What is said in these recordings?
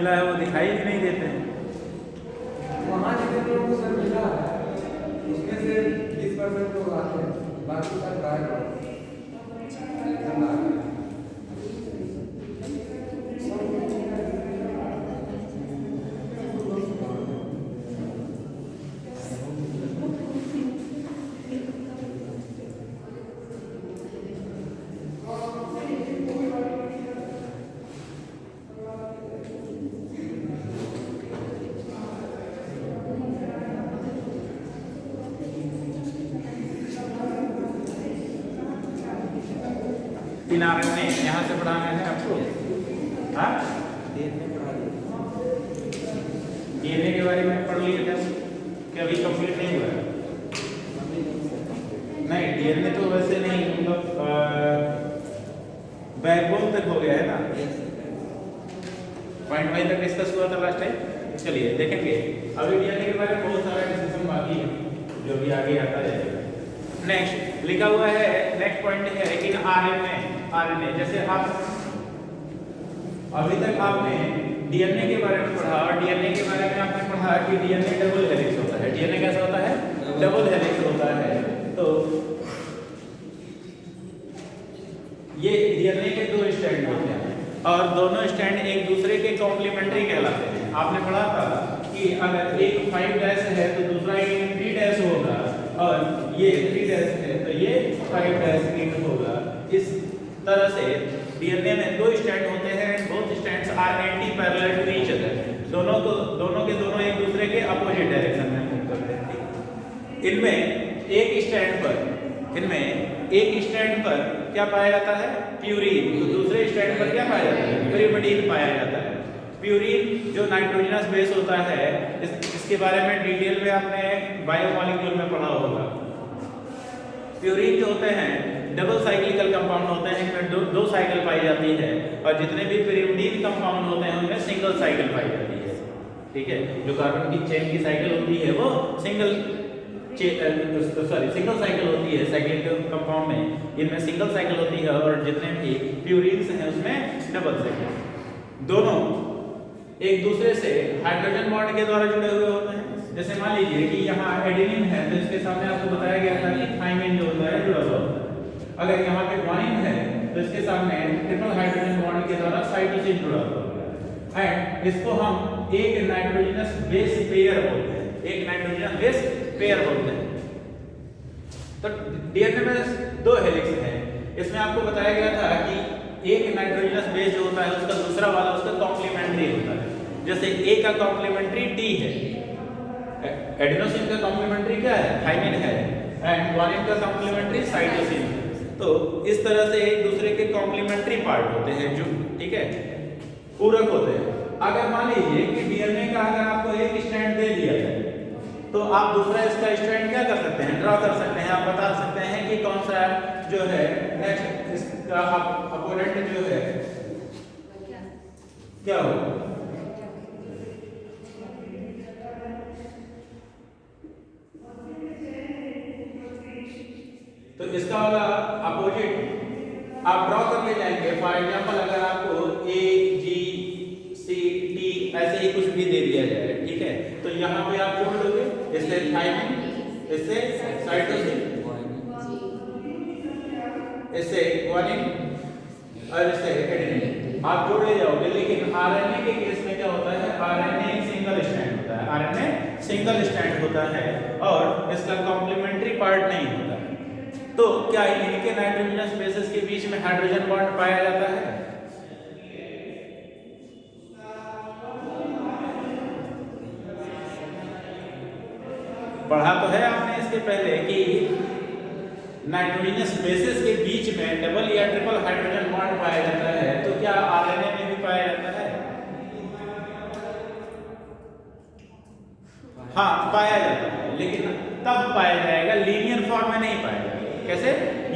मिला है वो दिखाई भी नहीं देते हैं। वहाँ जितने लोगों को सर मिला है उसमें से 20% लोग आते हैं, बाकी सब गायब हो गए। इन आरएनए यहाँ से पढ़ाना है आपको। हाँ, डीएनए के बारे में पढ़ लिए थे कि अभी कंप्लीट नहीं हुआ है? नहीं, डीएनए तो वैसे नहीं, मतलब बैकबोन तक हो गया है ना, पॉइंट वाइज तक डिस्कस हुआ था लास्ट टाइम। चलिए देखेंगे, अभी डीएनए के बारे में बहुत सारा डिस्कशन बाकी है जो भी आगे आता जाएगा। नेक्स्ट लिखा हुआ है, नेक्स्ट पॉइंट है कि आरएनए जैसे आप अभी तक आपने डीएनए के बारे में पढ़ा और डीएनए के बारे में आपने पढ़ा कि डीएनए डबल हेलिक्स होता है। डीएनए कैसा होता है? डबल हेलिक्स होता है। तो ये डीएनए के दो स्ट्रैंड होते हैं और दोनों स्ट्रैंड एक दूसरे के कॉम्प्लीमेंट्री कहलाते हैं। आपने पढ़ा था कि अगर एक 5' है तो दूसरा एक 3' होगा और ये 3' है तो ये 5' होगा। इस तरह से डीएनए में दो स्ट्रैंड होते हैं, both strands are antiparallel to each other. दोनों के दोनों एक दूसरे के अपोजिट डायरेक्शन में मूव करते हैं। इनमें एक स्ट्रैंड पर क्या पाया जाता है? प्यूरीन। तो दूसरे स्ट्रैंड पर क्या पाया जाता है? pyrimidine पाया जाता है। प्यूरीन जो नाइट्रोजनस बेस होता है, इसके बारे में डिटेल में आपने बायोमॉलिक्यूल में पढ़ा होगा। प्यूरीन जो होते हैं डबल साइक्लिकल कंपाउंड होते हैं, इनमें दो साइकिल पाई जाती है और जितने भी pyrimidine कंपाउंड होते हैं उनमें सिंगल साइकिल पाई जाती है। ठीक है, जो कार्बन की चेन की साइकिल होती है वो सिंगल साइकिल होती है। साइक्लिकल कंपाउंड में इनमें सिंगल साइकिल होती है और जितने भी प्यूरीन्स हैं उसमें डबल साइकिल। दोनों एक दूसरे से हाइड्रोजन बॉन्ड के द्वारा जुड़े हुए होते हैं। जैसे मान लीजिए कि यहाँ एडेनिन है तो इसके सामने आपको बताया गया था कि थाइमिन जो होता है जुड़ा हुआ होता है। अगर यहाँ पे ग्वानिन है तो इसके सामने ट्रिपल हाइड्रोजन बॉन्ड के द्वारा साइटोसिन जुड़ा हुआ होता है। एंड इसको हम एक नाइट्रोजनस बेस पेयर बोलते हैं, एक नाइट्रोजन बेस पेयर बोलते हैं। तो डीएनए में दो हेलिक्स हैं। इसमें आपको बताया गया था कि एक नाइट्रोजनस बेस जो होता है उसका दूसरा वाला उसका कॉम्प्लीमेंट्री होता है। जैसे ए का कॉम्प्लीमेंट्री टी है, एडेनोसिन का कॉम्प्लीमेंट्री क्या है? थाइमिन है, एंड ग्वानिन का कॉम्प्लीमेंट्री साइटोसिन। तो इस तरह से एक दूसरे के कॉम्प्लीमेंट्री पार्ट होते हैं जो, ठीक है, पूरक होते हैं। अगर मान लीजिए कि डीएनए का अगर आपको एक स्ट्रैंड दे दिया जाए तो आप दूसरा इसका स्ट्रैंड क्या कर सकते हैं? ड्रॉ कर सकते हैं। आप बता सकते हैं कि कौन सा जो है नेक्स्ट इसका अपोनेंट जो है क्या होगा। तो इसका वाला अपोजिट आप ड्रॉ कर ले जाएंगे। फॉर एग्जांपल अगर आपको ए जी सी टी ऐसे ही कुछ भी दे दिया जाए, ठीक है, तो यहाँ पे आप जोड़ लोगे, इससे थाइमिन, इससे साइटोसिन, इससे ग्वानिन और इससे एडेनिन आप जोड़ ले जाओगे। लेकिन आरएनए के केस में क्या होता है? आरएनए सिंगल स्ट्रैंड होता है। आरएनए सिंगल स्ट्रैंड होता है और इसका कॉम्प्लीमेंट्री पार्ट नहीं होता। तो क्या इनके नाइट्रोजनस बेसेस के बीच में हाइड्रोजन बॉन्ड पाया जाता है? पढ़ा तो है आपने इसके पहले कि नाइट्रोजनस बेसेस के बीच में डबल या ट्रिपल हाइड्रोजन बॉन्ड पाया जाता है। तो क्या आरएनए में भी पाया जाता है? हाँ, पाया जाता है, लेकिन तब पाया जाएगा, लीनियर फॉर्म में नहीं पाया जाएगा। कैसे?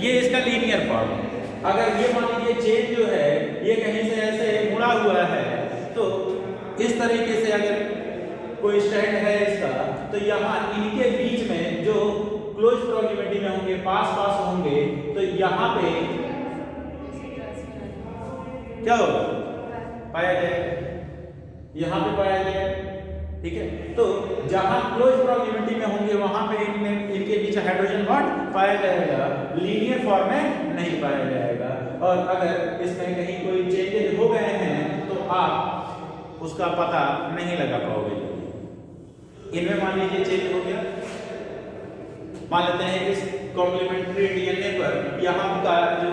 ये इसका लीनियर फॉर्म है। अगर ये मान लीजिए चेन जो है ये कहीं से ऐसे मुड़ा हुआ है तो इस तरीके से अगर कोई स्ट्रैंड है इसका, तो यहाँ इनके बीच में जो क्लोज प्रॉक्सिमिटी में होंगे, पास होंगे, तो यहाँ पे क्या होगा? पाया जाएगा। यहाँ पे पाया जाएगा। ठीक है, तो जहां क्लोज प्रॉक्सिमिटी में होंगे वहां पे इनके बीच हाइड्रोजन बॉन्ड पाया जाएगा, लीनियर फॉर्म में नहीं पाया जाएगा। और अगर इसमें कहीं कोई चेंजेस हो गए हैं तो आप उसका पता नहीं लगा पाओगे। इनमें मान लीजिए चेंज हो गया, मान लेते हैं इस कॉम्प्लीमेंट्री डीएनए पर यहाँ का जो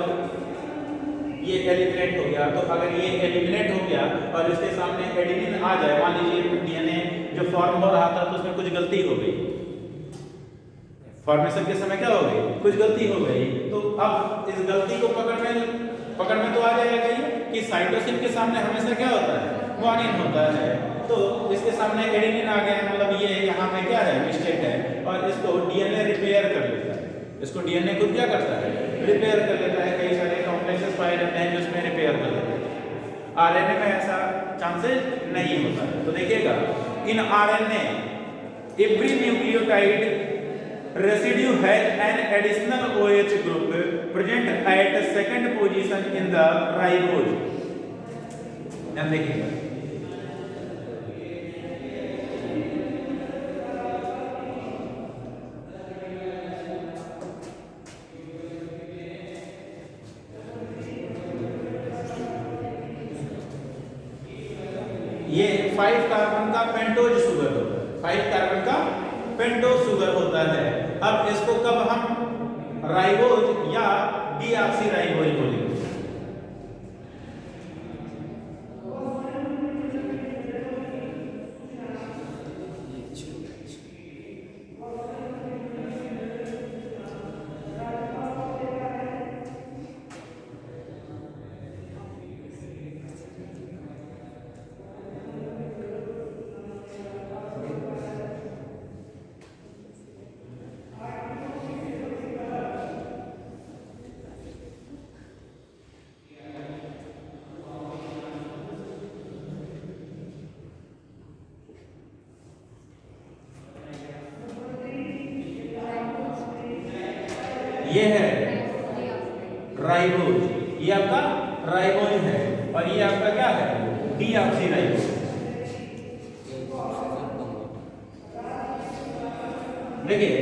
ये एलिमिनेट हो गया, तो अगर ये एलिमिनेट हो गया और इसके सामने एडेनिन आ जाए, मान लीजिए डीएनए जो फॉर्म हो रहा था तो उसमें कुछ गलती हो गई, फॉर्मेशन के समय क्या हो गई, कुछ गलती हो गई, तो अब इस गलती को पकड़ में तो आ जाएगा ये कि साइटोसिन के सामने हमेशा क्या होता है, ग्वानिन होता है। तो इसके सामने एडेनिन आ गया, मतलब ये यहाँ पे क्या है, मिस्टेक है, और इसको डीएनए रिपेयर कर लेता है। इसको डीएनए खुद क्या करता है, रिपेयर कर लेता है। कई सारे कॉम्प्लेक्सेस पाए जाते हैं जो इसमें रिपेयर कर लेते हैं। आरएनए में ऐसा चांसेस नहीं होता है। तो देखिएगा, in RNA every nucleotide residue has an additional OH group present at second position in the ribose। ध्यान देखिएगा, ये 5 कार्बन का पेंटोज शुगर होता है, 5 कार्बन का पेंटोज शुगर होता है। अब इसको कब हम राइबोज या डीऑक्सीराइबोज बोलेंगे? ये है राइबोज, ये आपका राइबोज है, और ये आपका क्या है, डीऑक्सीराइबोज। देखिए,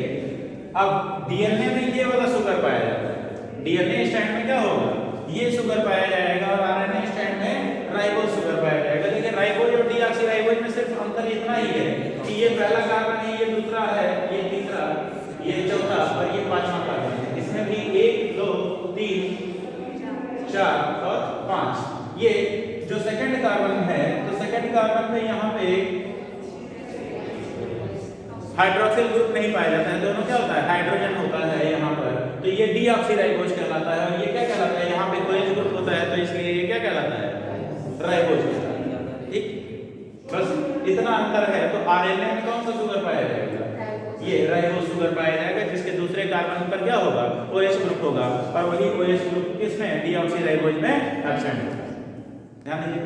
अब डीएनए में ये वाला शुगर पाया जाता है, डीएनए स्ट्रैंड में क्या होगा, ये शुगर पाया जाएगा, और आरएनए स्ट्रैंड में राइबोज शुगर पाया जाएगा। देखिए, राइबोज और डीऑक्सीराइबोज में सिर्फ अंतर इतना ही है कि ये पहला कार्बन है, ये दूसरा है, ये तीसरा, ये चौथा, और ये पांचवा कार्बन है। इसमें भी 1 2 3 4 और 5। ये जो सेकंड कार्बन है, तो सेकंड कार्बन पे यहाँ पे हाइड्रोक्सिल ग्रुप नहीं पाया जाता है, दोनों क्या होता है, हाइड्रोजन होता है यहाँ पर, तो ये डीऑक्सीराइबोज कहलाता है। और ये क्या कहलाता है, यहाँ पे OH ग्रुप होता है, तो इसलिए ये क्या कहलाता है, राइबोज कहलाता है। ठीक, बस इतना अंतर है। तो आरएनए में कौन सा शुगर पाया जाएगा, ये राइबोज शुगर पाया जाएगा, जिसके दूसरे कार्बन पर क्या होगा, OH ग्रुप होगा, और वही OH ग्रुप किसमें, डीऑक्सीराइबोज में एब्सेंट होगा। ध्यान दीजिए।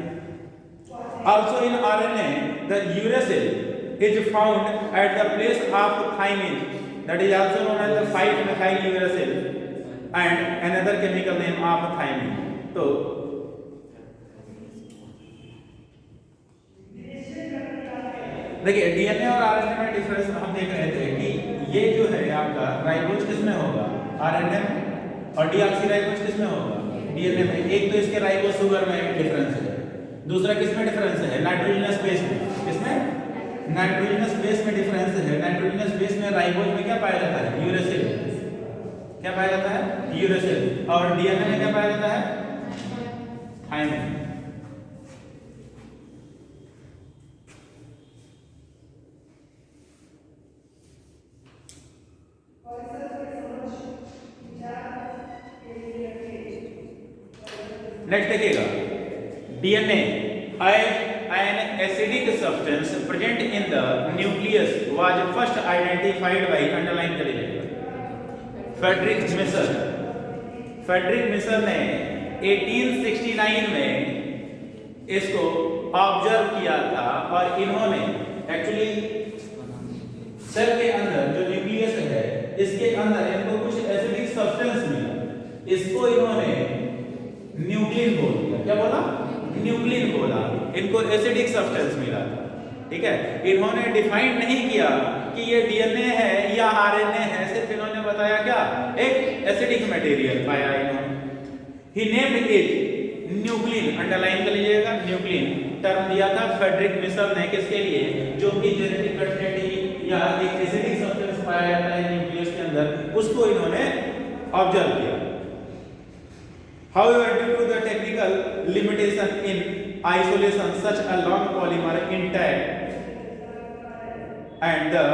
Also in RNA the uracil is found at the place of thymine, that is also known as the 5-methyl uracil and another chemical name of thymine। तो देखिए, डीएनए और RNA में difference हम देख रहे थे कि ये जो है आपका राइबोज किसमें होगा, आरएनए में, और डीऑक्सीराइबोज किसमें होगा, डीएनए में। एक तो इसके राइबोज शुगर में डिफरेंस है, दूसरा किसमें डिफरेंस है, नाइट्रोजनस बेस में। किसमें, नाइट्रोजनस बेस में डिफरेंस है। नाइट्रोजनस बेस में राइबोज में क्या पाया जाता है, यूरेसिल। क्या पाया जाता है, यूरेसिल। और डीएनए में क्या पाया जाता है, थायमिन। नेक्स्ट देखिएगा, DNA an acidic substance present in the nucleus was first identified by underline करिए फ्रेडरिक मिसर। फ्रेडरिक मिसर ने 1869 में इसको ऑब्जर्व किया था, और इन्होंने एक्चुअली सेल के अंदर जो न्यूक्लियस है, इसके अंदर इनको कुछ एसिडिक सब्सटेंस मिला, इसको इन्होंने न्यूक्लिन बोल दिया। क्या बोला, न्यूक्लिन बोला। इनको एसिडिक सब्सटेंस मिला था, ठीक है। इन्होंने डिफाइन नहीं किया कि ये डीएनए है या आरएनए है, सिर्फ इन्होंने बताया क्या, एक एसिडिक मटेरियल पाया इन्होंने। ही नेम्ड इट न्यूक्लिन, अंडरलाइन कर लीजिएगा, न्यूक्लिन टर्म दिया था फ्रेडरिक मिशेल ने, किसके लिए, जो कि जेनेटिक कंटिन्यूटी या एक एसिडिक सब्सटेंस पाया जाता है न्यूक्लियस के अंदर, उसको इन्होंने ऑब्जर्व किया। However, due to the technical limitation in isolation, such a long polymer intact and the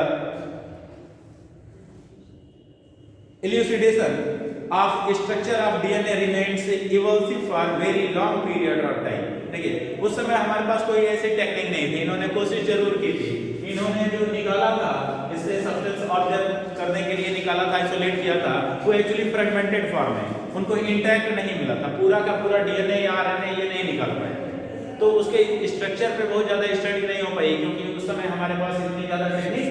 elucidation of structure of DNA remains elusive for very long period of time। देखिए, उस समय हमारे पास कोई ऐसी टेक्निक नहीं थी, इन्होंने कोशिश जरूर की थी, इन्होंने जो निकाला था इससे सब्सटेंस ऑब्जर्व करने के लिए निकाला था, आइसोलेट किया था, वो एक्चुअली फ्रेगमेंटेड फॉर्म है, उनको इंटैक्ट नहीं मिला था, पूरा का पूरा डीएनए या आरएनए ये नहीं निकाल पाए, तो उसके स्ट्रक्चर पे बहुत ज्यादा स्टडी नहीं हो पाई, क्योंकि उस समय हमारे पास इतनी ज्यादा टेक्निक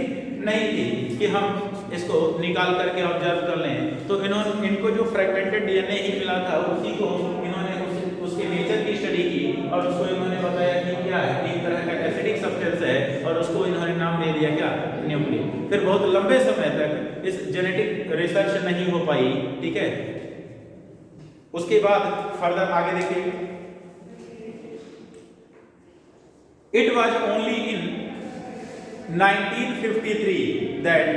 नहीं थी कि हम इसको निकाल करके ऑब्जर्व कर लें। तो इन्होंने इनको जो फ्रेगमेंटेड डीएनए ही मिला था उसी को इन्होंने उसके नेचर की स्टडी की और उसको इन्होंने बताया कि क्या है, एक तरह का एसिडिक सब्सटेंस है, और उसको इन्होंने नाम दे दिया क्या, न्यूक्लिन। फिर बहुत लंबे समय तक इस जेनेटिक रिसर्च नहीं हो पाई, ठीक है। उसके बाद फर्दर आगे देखिए, it was only in 1953 that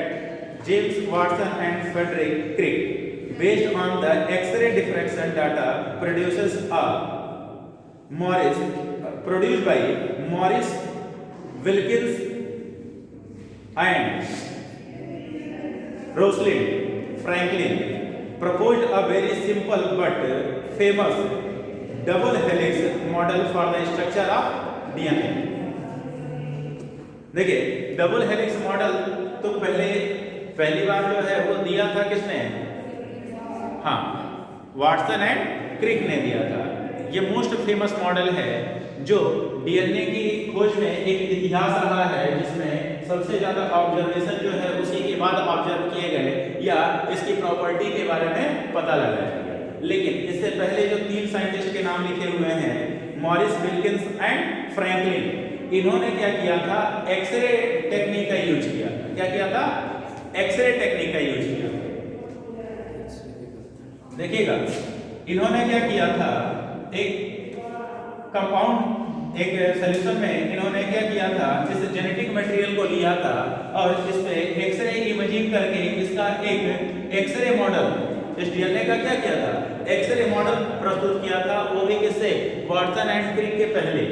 James Watson and Frederick Crick based on the X-ray diffraction data produced by Morris Wilkins and Rosalind Franklin proposed a very simple but famous double helix model for the structure of DNA। देखिए, double helix model तो पहली बार जो है वो दिया था किसने, हाँ, वाटसन एंड क्रिक ने दिया था। ये मोस्ट फेमस मॉडल है जो डीएनए की खोज में एक इतिहास रहा है, जिसमें सबसे ज्यादा ऑब्जर्वेशन जो है उसी के बाद ऑब्जर्व किए गए या इसकी प्रॉपर्टी के बारे में पता लगाया गया। लेकिन इससे पहले जो 3 साइंटिस्ट के नाम लिखे हुए हैं, मॉरिस विल्किंस एंड फ्रैंकलिन, इन्होंने क्या किया था, एक्सरे टेक्निक का यूज किया। क्या किया था, एक्सरे टेक्निक का यूज किया। देखिएगा, इन्होंने क्या किया था, एक कंपाउंड, एक सॉल्यूशन में इन्होंने क्या किया था, इस जेनेटिक मटेरियल को लिया था और इस पे एक्सरे इमेजिंग करके इसका एक एक्सरे मॉडल, इस डीएनए का क्या किया था, एक्सरे मॉडल प्रस्तुत किया था, वो भी किससे, वाटसन एंड क्रिक के पहले।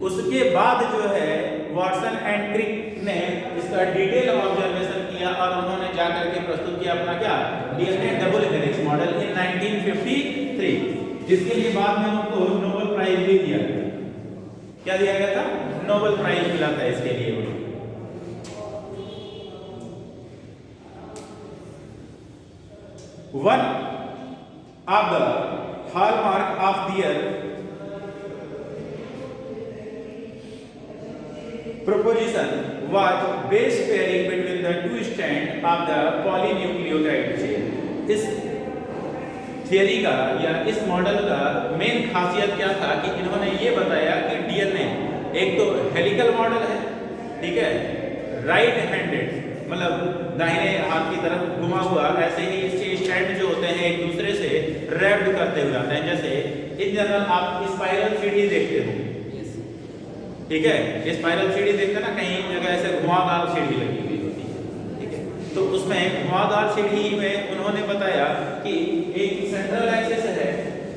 उसके बाद जो है वाटसन एंड क्रिक ने इसका डिटेल ऑब्जर्वेशन किया और उन्होंने जाकर के प्रस्तुत किया अपना क्या, डीएनए डबल हेलिक्स मॉडल इन 1953, जिसके लिए बाद में उनको नोबेल प्राइज भी दिया गया। क्या दिया गया था, नोबेल प्राइज मिला था इसके लिए। One of the hallmark of their proposition was base pairing between the two strands of the polynucleotide chain। इस थियरी का या इस मॉडल का मेन खासियत क्या था कि इन्होंने ये बताया कि डीएनए एक तो हेलिकल मॉडल है, ठीक है, राइट हैंडेड, मतलब दाहिने हाथ की तरफ घुमा हुआ, ऐसे ही इसके स्ट्रैंड जो होते हैं एक दूसरे से रैप्ड करते हुए आते हैं। जैसे इन जनरल आप स्पाइरल सीढ़ी देखते हो, ठीक है, स्पाइरल सीढ़ी देखते हैं ना, कहीं जगह ऐसे घुमावदार सीढ़ी लगी हुई होती है, ठीक है। तो उसमें घुमावदार सीढ़ी में उन्होंने बताया कि एक सेंट्रल एक्सिस है,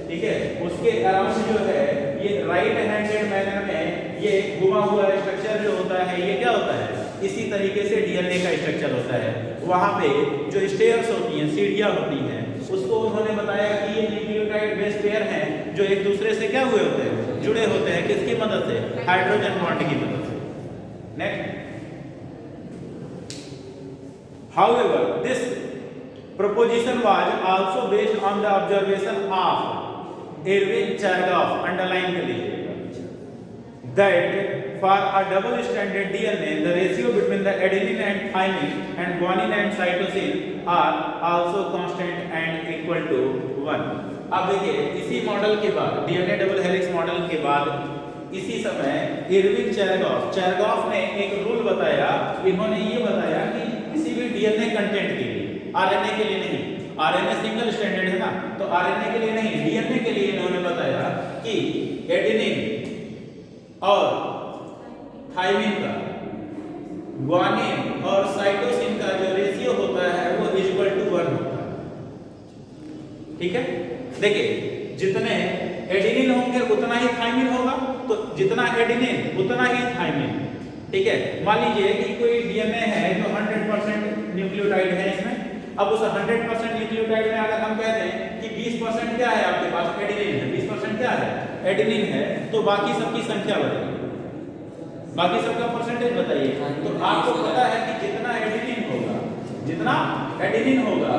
ठीक है, उसके अराउंड जो है ये राइट हैंडेड मैनर में ये घुमा हुआ स्ट्रक्चर जो होता है, ये क्या होता है, इसी तरीके से डीएनए का स्ट्रक्चर होता है। वहां पे जो स्टेयर्स होती हैं, सीढ़ियां होती हैं, उसको उन्होंने बताया कि ये न्यूक्लियोटाइड बेस पेयर हैं जो एक दूसरे से क्या हुए होते हैं, जुड़े होते हैं, किसकी मदद से, हाइड्रोजन बॉन्ड की मदद से। Next, however this proposition was also based on the observation of Erwin Chargaff, underline कर लीजिएगा, that for a double stranded DNA the ratio between the adenine and thymine and guanine and cytosine are also constant and equal to 1। अब देखिए, इसी model के बाद, DNA double helix model के बाद इसी समय इरविन चेरगॉफ ने एक रूल बताया। इन्होंने ये बताया कि किसी भी डीएनए कंटेंट के लिए, आरएनए के लिए नहीं, आरएनए सिंगल स्ट्रैंडेड है ना, तो आरएनए के लिए नहीं, डीएनए के लिए इन्होंने बताया कि एडेनिन और थाइमिन का, ग्वानिन और साइटोसिन का जो रेशियो होता है वो इक्वल टू 1 होता है। ठीक है, देखिए जितने एडेनिन होंगे उतना ही थाइमिन होगा, तो जितना एडेनिन उतना ही थाइमिन। ठीक है, मान लीजिए कि कोई डीएनए है जो 100% न्यूक्लियोटाइड है इसमें, अब उस 100% न्यूक्लियोटाइड में अगर हम कहते हैं कि 20% क्या है आपके पास, एडेनिन है, 20% क्या है, एडेनिन है, तो बाकी सबकी संख्या बताइए, बाकी सबका परसेंटेज बताइए। तो आपको पता है कि जितना एडेनिन होगा, जितना एडेनिन होगा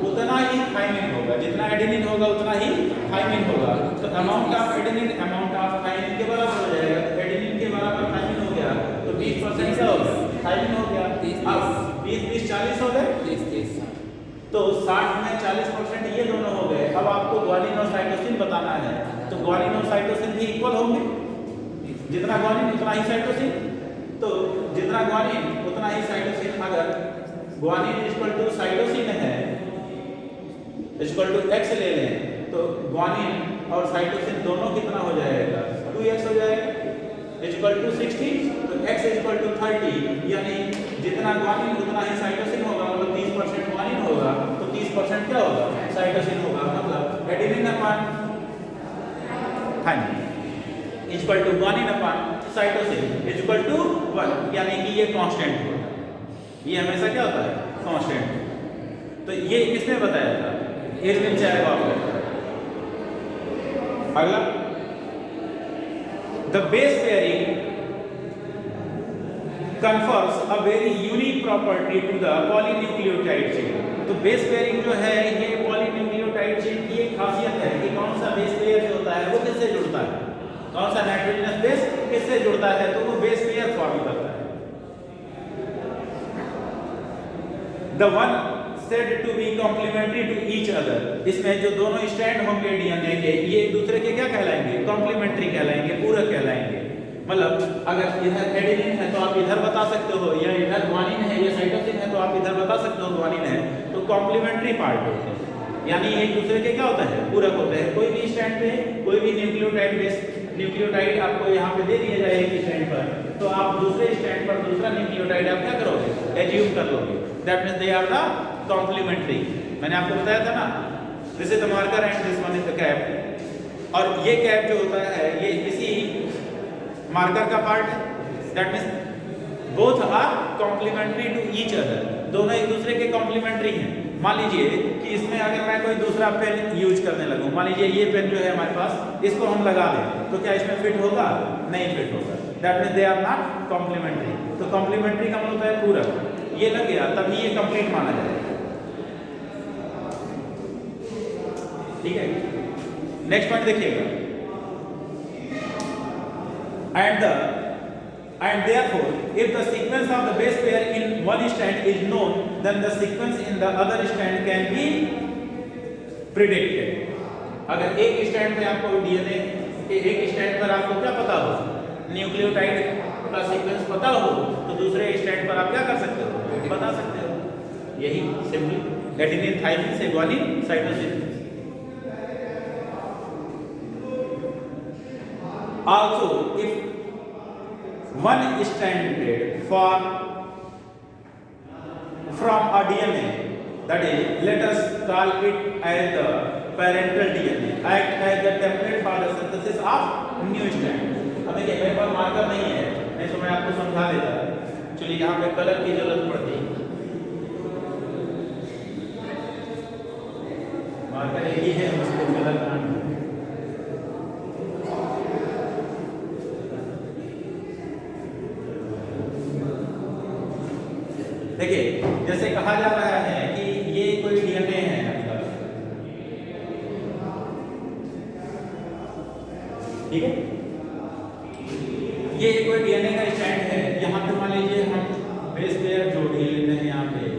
उतना ही थाइमिन होगा, जितना एडेनिन होगा उतना ही थाइमिन होगा। तो amount of adenine amount of thymine के बराबर हो जाएगा। तो एडेनिन के बराबर थाइमिन हो गया, तो 20% क्या हो गया, थाइमिन हो गया। अब 20 40 हो गए, 30 तो 60 में 40% ये दोनों हो गए। अब आपको ग्वानिन और साइटोसिन बताना है, तो ग्वानिन और साइटोसिन भी इक्वल होंगे, जितना ग्वानिन उतना ही साइटोसिन, तो जितना ग्वानिन उतना ही साइटोसिन। अगर ग्वानिन इक्वल टू साइटोसिन है इक्वल टू x ले लें, तो ग्वानिन और साइटोसिन दोनों कितना हो जाएगा, 2x हो जाएगा इक्वल टू 60, तो x इक्वल टू 30, यानी जितना ग्वानिन उतना ही साइटोसिन होगा, मतलब 30% ग्वानिन होगा तो 30% क्या होगा, साइटोसिन होगा। मतलब adenine upon thymine equal to guanine upon cytosine equal to 1, यानी कि ये कांस्टेंट होगा, ये हमेशा क्या होता है, कांस्टेंट। तो ये किसने बताया था, इरविन चेरगॉफ ने। अगला, the base pairing confers a very unique property to the polynucleotide chain। तो बेस पेयरिंग जो है ये पॉलीन्यूक्लियोटाइड चेन की एक खासियत है कि कौन सा बेस पेयर जो होता है वो किससे जुड़ता है, कौन सा नाइट्रोजनस बेस किससे जुड़ता है, तो वो बेस पेयर फॉर्म करता है। The one said to be complementary to each other, इसमें जो दोनों स्ट्रैंड होंगे डीएनए के, ये एक दूसरे के क्या कहलाएंगे, कॉम्प्लीमेंट्री कहलाएंगे, पूरक कहलाएंगे। मतलब अगर इधर एडेनिन है तो आप इधर बता सकते हो, या इधर ग्वानिन है या साइटोसिन है तो आप इधर बता सकते हो ग्वानिन है, तो कॉम्प्लीमेंट्री पार्ट होते हैं, यानी एक दूसरे के क्या होता है, पूरक होते हैं। कोई भी स्ट्रैंड पे कोई भी न्यूक्लियोटाइड बेस न्यूक्लियोटाइड आपको यहाँ पे दे दिया जाए एक स्ट्रैंड पर, तो आप दूसरे स्ट्रैंड पर दूसरा न्यूक्लियोटाइड आप क्या करोगे, एज्यूम कर लोगे, that means they are the complementary. मैंने आपको बताया था ना, this is the marker and this one is the cap, और ये कैप जो होता है ये इसी मार्कर का पार्ट है, that means both are complementary to each other, दोनों एक दूसरे के कॉम्प्लीमेंट्री हैं। मान लीजिए कि इसमें अगर मैं कोई दूसरा पेन यूज करने लगूं, मान लीजिए ये पेन जो है हमारे पास, इसको हम लगा दें तो क्या इसमें फिट होगा, नहीं फिट होगा, that means they are not complementary. तो कॉम्प्लीमेंट्री का मतलब होता है पूरक, ये लग गया तभी ये कंप्लीट माना जाएगा। ठीक है, नेक्स्ट पॉइंट देखिएगा, and therefore if the sequence of the base pair in one strand is known, then the sequence in the other strand can be predicted। अगर एक स्ट्रैंड पे आपको डीएनए के एक स्ट्रैंड पर आपको क्या पता हो, न्यूक्लियोटाइड का सीक्वेंस पता हो, तो दूसरे स्ट्रैंड पर आप क्या कर सकते हो, बता सकते हो। यही सिंपल एडेनिन थाइमिन से guanine cytosine. Also, if one stranded form from a DNA, that is, let us call it as the parental DNA, act as the template for the synthesis of new strand। अब देखिए मेरे पास marker नहीं है, नहीं तो मैं आपको समझा देता। चलिए यहाँ पे कलर की जरूरत पड़ती, मार्कर एक ही है, उसको कलर करना। देखिए जैसे कहा जा रहा है कि ये कोई डीएनए है आपका, ठीक है, ये कोई डीएनए का स्ट्रैंड है। यहाँ पे मान लीजिए हम बेस पेयर जोड़ ही लेते हैं यहाँ पे,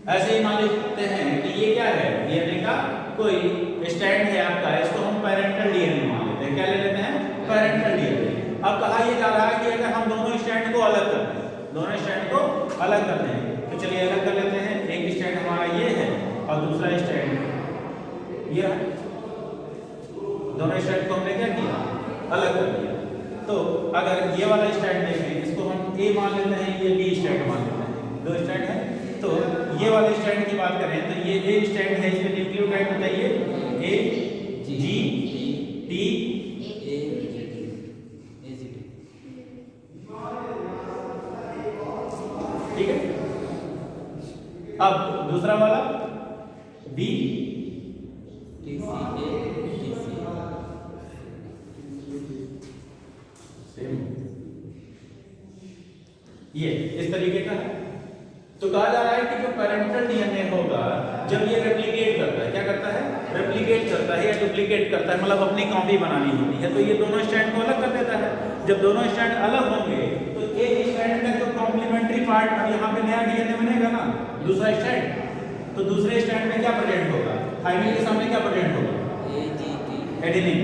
ऐसे ही मान लेते हैं कि ये क्या है, डीएनए का कोई स्टैंड है आपका, इसको हम पेरेंटल डीएनए मान लेते हैं। क्या ले लेते हैं? Parental DNA. अब कहा ये जा रहा है कि अगर हम दोनों स्टैंड को अलग करते हैं, दोनों स्टैंड को अलग करते हैं, तो चलिए अलग कर लेते हैं। एक स्टैंड हमारा ये है और दूसरा स्टैंड ये है। दोनों स्टैंड को हमने क्या किया? अलग कर दिया। तो अगर ये वाला स्टैंड देखें, इसको हम ए मान लेते हैं, ये बी स्टैंड मान लेते हैं। दो स्टैंड है, तो ये वाले स्टैंड की बात करें तो ये ए स्टैंड है, इसमें न्यूक्लियोटाइड बताइए, ए G T A G T, ठीक है। अब दूसरा वाला B T C A T C, same ये इस तरीके का है। तो कहा जा रहा है कि जो पेरेंटल डीएनए होगा, जब ये रेप्लिकेट करता है, क्या करता है? रेप्लिकेट करता है या डुप्लीकेट करता है, मतलब अपनी कॉपी बनानी होती है, तो ये दोनों स्टैंड को अलग कर देता है। जब दोनों स्टैंड अलग होंगे तो एक स्टैंड का जो कॉम्प्लीमेंट्री पार्ट, अब यहाँ पे नया डीएनए बनेगा ना, दूसरा स्टैंड, तो दूसरे स्टैंड में क्या प्रेजेंट होगा? थाइमिन के सामने क्या प्रेजेंट होगा? एडेनिन।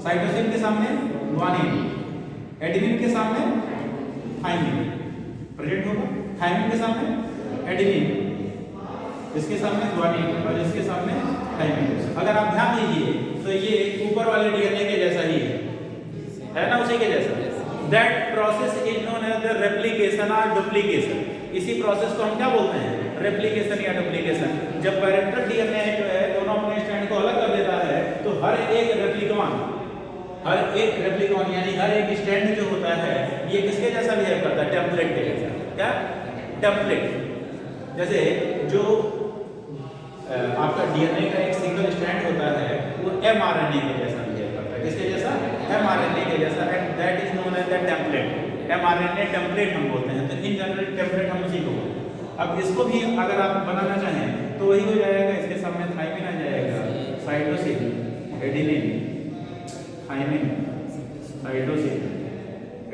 साइटोसिन के सामने ग्वानिन, एडेनिन के सामने थाइमिन प्रेजेंट होगा, थाइमिन के सामने एडेनिन, इसके सामने ग्वानिन और इसके सामने थाइमिन। अगर आप ध्यान दीजिए तो ये ऊपर वाले डीएनए के जैसा ही है ना, उसी के जैसा। That process is known as the replication और डुप्लीकेशन। इसी प्रोसेस को हम क्या बोलते हैं? रेप्लिकेशन या डुप्लीकेशन। जब पेरेंटल डीएनए जो है दोनों अपने स्टैंड को अलग कर देता है, तो हर एक रेप्लिकॉन यानी हर एक स्टैंड जो होता है ये किसके जैसा बिहेव करता है? टेम्पलेट के जैसा। क्या? टेम्पलेट। जैसे जो आपका डीएनए का एक सिंगल स्ट्रैंड होता है वो एमआरएनए के जैसा बिहेव करता है। किसके जैसा? एमआरएनए के जैसा। And that is known as the template. MRNA template हम बोलते हैं, तो इन जनरल टेम्पलेट हम उसी को बोलते हैं। अब इसको भी अगर आप बनाना चाहें तो वही हो जाएगा, इसके सामने थाइमिन आ जाएगा, cytosine, adenine, thymine, cytosine,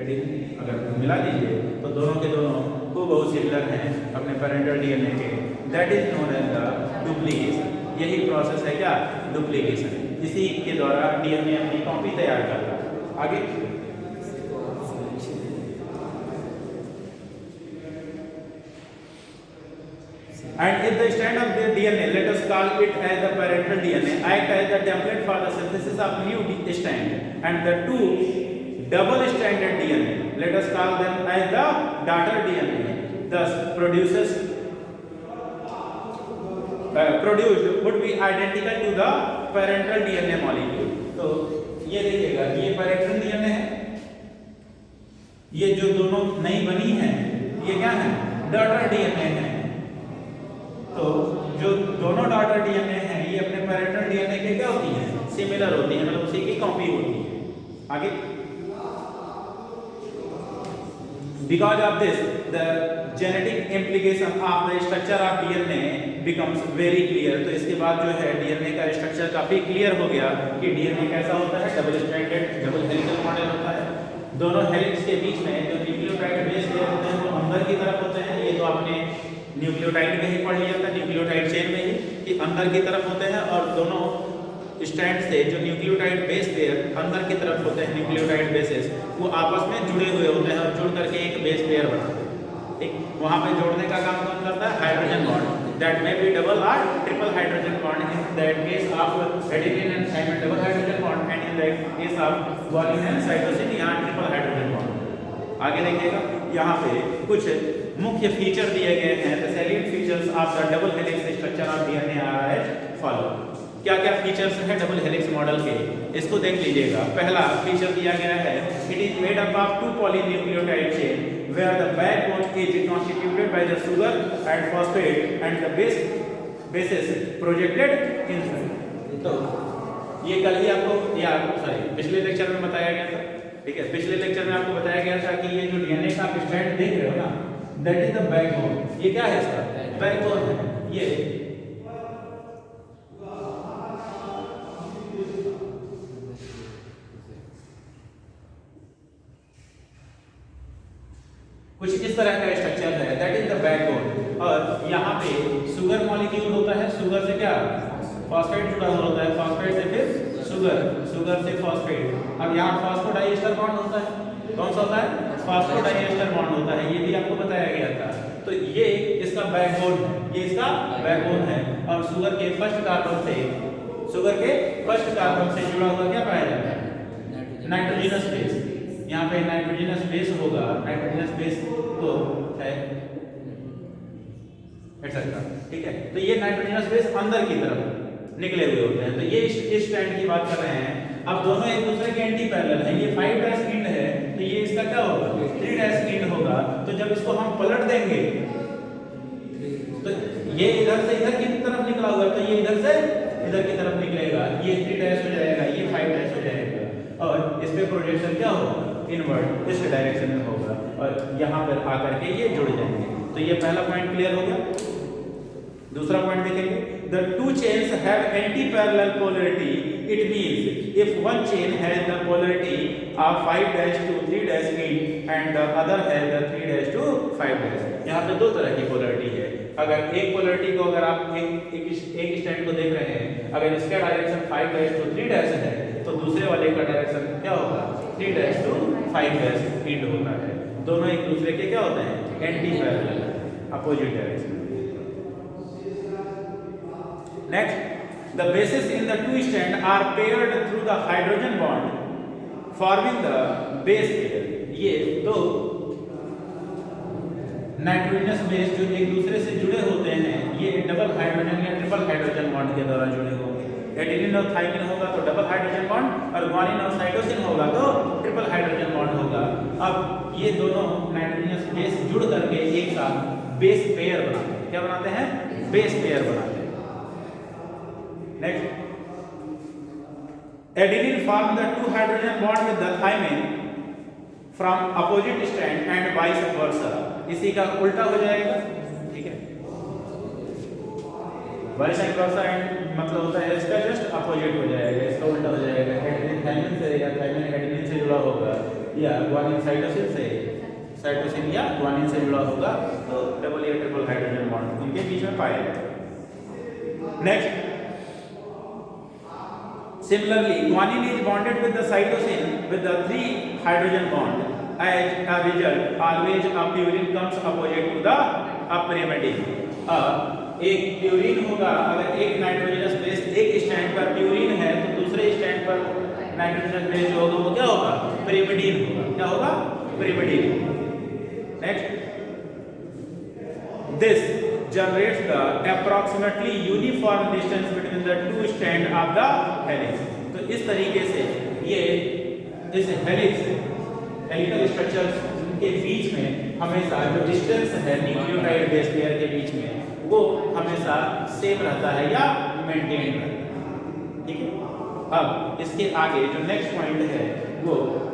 adenine. अगर मिला दीजिए तो दोनों के दोनों खूब बहुत सिमिलर हैं अपने पेरेंटल डीएनए के। That is known as the duplication. यही प्रोसेस है क्या? डुप्लीकेशन। इसी के द्वारा डीएनए अपनी कॉपी तैयार करता है। आगे and if the strand of the DNA, let us call it as the parental DNA, act as the template for the synthesis of new strand, and the two double stranded DNA, let us call them as the daughter DNA, thus produced would be identical to the parental DNA molecule. तो ये देखिएगा, ये parental DNA है, ये जो दोनों नई बनी है ये क्या है? daughter DNA है। तो जो दोनों डॉटर डीएनए हैं ये अपने पेरेंटल डीएनए के क्या होती हैं? सिमिलर होती हैं, मतलब उसी की कॉपी होती है। आगे because of this the genetic implication of the structure of DNA becomes very clear. तो इसके बाद जो है डीएनए का स्ट्रक्चर काफी क्लियर हो गया कि डीएनए कैसा होता है? Double stranded, double helical model होता है। दोनों हेलिक्स के बीच में जो न्यूक्लियोटाइड बेस पेयर होते हैं वो अंदर की तरफ होते हैं। ये तो आपने न्यूक्लियोटाइड में ही पढ़ लिया था, न्यूक्लियोटाइड चेन में ही, कि अंदर की तरफ होते हैं और दोनों स्ट्रैंड से जो न्यूक्लियोटाइड बेस पेयर अंदर की तरफ होते हैं, न्यूक्लियोटाइड बेसेस, वो आपस में जुड़े हुए होते हैं और जुड़ करके एक बेस पेयर बनाते हैं। ठीक, वहां पे जोड़ने का काम कौन करता है? Hydrogen bond. That may be double और triple hydrogen bond. In that case of adenine and thymine double hydrogen bond, and in that case of guanine and cytosine यहाँ ट्रिपल हाइड्रोजन बॉन्ड। आगे देखिएगा, यहाँ पे कुछ मुख्य फीचर दिए गए हैं। The salient features of the double helix structure of DNA are as follow. क्या क्या फीचर्स हैं डबल हेलिक्स मॉडल के, इसको देख लीजिएगा। पहला फीचर दिया गया है, it is made up of two polynucleotide chain where the backbone is constituted by the sugar and phosphate and the bases projected in. तो ये कल ही आपको या सॉरी पिछले लेक्चर में बताया गया था। ठीक है, पिछले लेक्चर में आपको बताया गया था कि ये जो डीएनए का आप स्ट्रैंड देख रहे हो ना, दैट इज द बैकबोन। ये क्या है? इसका बैकबोन है। ये कुछ इस तरह का स्ट्रक्चर है, दैट इज द बैकबोन। और यहाँ पे शुगर मॉलिक्यूल होता है, शुगर से क्या फॉस्फेट जुड़ा हुआ होता है, फॉस्फेट से फिर शुगर, शुगर से फॉस्फेट। अब यहाँ फॉस्फोडाइएस्टर बॉन्ड होता है, कौन सा होता है, फॉस्फोडाइएस्टर बॉन्ड होता है, ये भी आपको बताया गया था। तो ये इसका बैकबोन है, ये इसका बैकबोन है। और शुगर के फर्स्ट कार्बन से, शुगर के फर्स्ट कार्बन से जुड़ा हुआ क्या पाया जाता है, नाइट्रोजनस बेस। यहाँ पे नाइट्रोजनस बेस होगा, नाइट्रोजनस बेस तो है एक्सेट्रा, ठीक है। तो ये नाइट्रोजनस बेस अंदर की तरफ निकले हुए होते हैं। तो ये इस स्ट्रैंड की बात कर रहे हैं। अब दोनों एक दूसरे के एंटी पैरेलल हैं, ये 5' एंड है तो ये इसका क्या होगा, 3' एंड होगा। तो जब इसको हम पलट देंगे तो ये इधर से इधर की तरफ निकला हुआ, तो ये इधर से इधर की तरफ निकलेगा, ये 3' हो जाएगा, ये 5' हो जाएगा। और इस पे प्रोजेक्शन क्या होगा, इनवर्ट इस डायरेक्शन में होगा, और यहाँ पर आकर के ये जुड़ जाएंगे। तो ये पहला पॉइंट क्लियर हो गया। दूसरा पॉइंट देखेंगे, the two chains have anti-parallel polarity. It means if one chain has the polarity of 5' to 3' in and the other has the 3' to 5'। यहाँ पे दो तरह की पोलरिटी है। अगर एक पोलरिटी को अगर आप एक स्टैंड को देख रहे हैं, अगर इसका डायरेक्शन 5' to 3' है तो दूसरे वाले का डायरेक्शन क्या होगा, 3' to 5' इंड होता है। दोनों एक दूसरे के क्या होते हैं, anti parallel, opposite direction. Next, the bases in the two strands are paired through the hydrogen bond, forming the base pair. ये दो नाइट्रोजनस बेस जो एक दूसरे से जुड़े होते हैं, ये डबल हाइड्रोजन या ट्रिपल हाइड्रोजन बॉन्ड के द्वारा जुड़े होंगे। एडेनिन और थाइमिन होगा तो डबल हाइड्रोजन बॉन्ड, और ग्वानिन और साइटोसिन होगा तो ट्रिपल हाइड्रोजन बॉन्ड होगा। अब ये दोनों नाइट्रोजनस बेस जुड़ करके एक साथ बेस पेयर बनाते हैं। क्या बनाते हैं, बेस पेयर बनाते हैं। Next, adenine form the two hydrogen bond with the thymine from opposite strand and vice versa। इसी का उल्टा हो जाएगा, ठीक है। vice versa एंड मतलब होता है इसका जस्ट अपोजिट हो जाएगा, इसका उल्टा हो जाएगा। एडेनिन थाइमिन से या थाइमिन एडेनिन से जुड़ा होगा, या ग्वानिन साइटोसिन से, साइटोसिन या ग्वानिन से जुड़ा होगा, तो डबल या ट्रिपल हाइड्रोजन बॉन्ड उनके बीच में पाया जाएगा। Next, similarly, guanine is bonded with the cytosine with the 3 hydrogen bond. As a result, always a purine comes opposite to the pyrimidine. एक प्यूरिन होगा, अगर एक नाइट्रोजनस बेस एक स्टैंड पर प्यूरिन है तो दूसरे स्टैंड पर नाइट्रोजनस बेस जो होगा वो क्या होगा, pyrimidine होगा। क्या होगा, pyrimidine। Next, this generates the approximately uniform distance between the two strands of the helix। तो इस तरीके से ये इस हेलिक्स, हेलिकल स्ट्रक्चर्स के बीच में हमेशा जो डिस्टेंस है न्यूक्लियोटाइड बेस पेयर के बीच में, वो हमेशा सेम रहता है या मेंटेन रहता है, ठीक है। अब इसके आगे जो नेक्स्ट पॉइंट है वो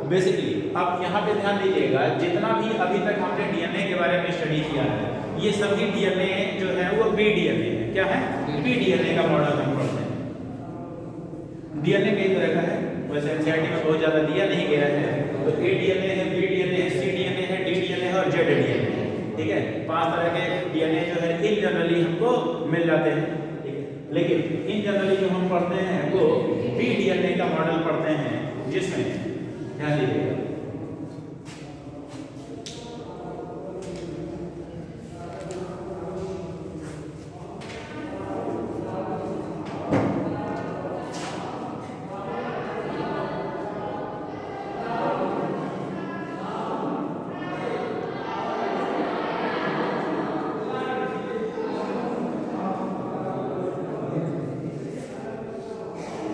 बेसिकली, अब यहाँ पे ध्यान दीजिएगा, जितना भी अभी तक हमने डीएनए के बारे में स्टडी किया है, ये सभी डीएनए जो है वो बी डीएनए है। क्या है, बी डीएनए का मॉडल हम पढ़ते हैं। डीएनए कई तरह का है, वैसे एनसीईआरटी में बहुत ज्यादा दिया नहीं गया है। तो ए डीएनए है, बी डीएनए है, सी डीएनए है, डी डीएनए है और जेड डीएनए है, ठीक है। 5 तरह के डीएनए जो है इन जनरली हमको मिल जाते हैं, ठीक है। लेकिन इन जनरली जो हम पढ़ते हैं वो बी डीएनए का मॉडल पढ़ते हैं, जिसमें ध्यान दीजिएगा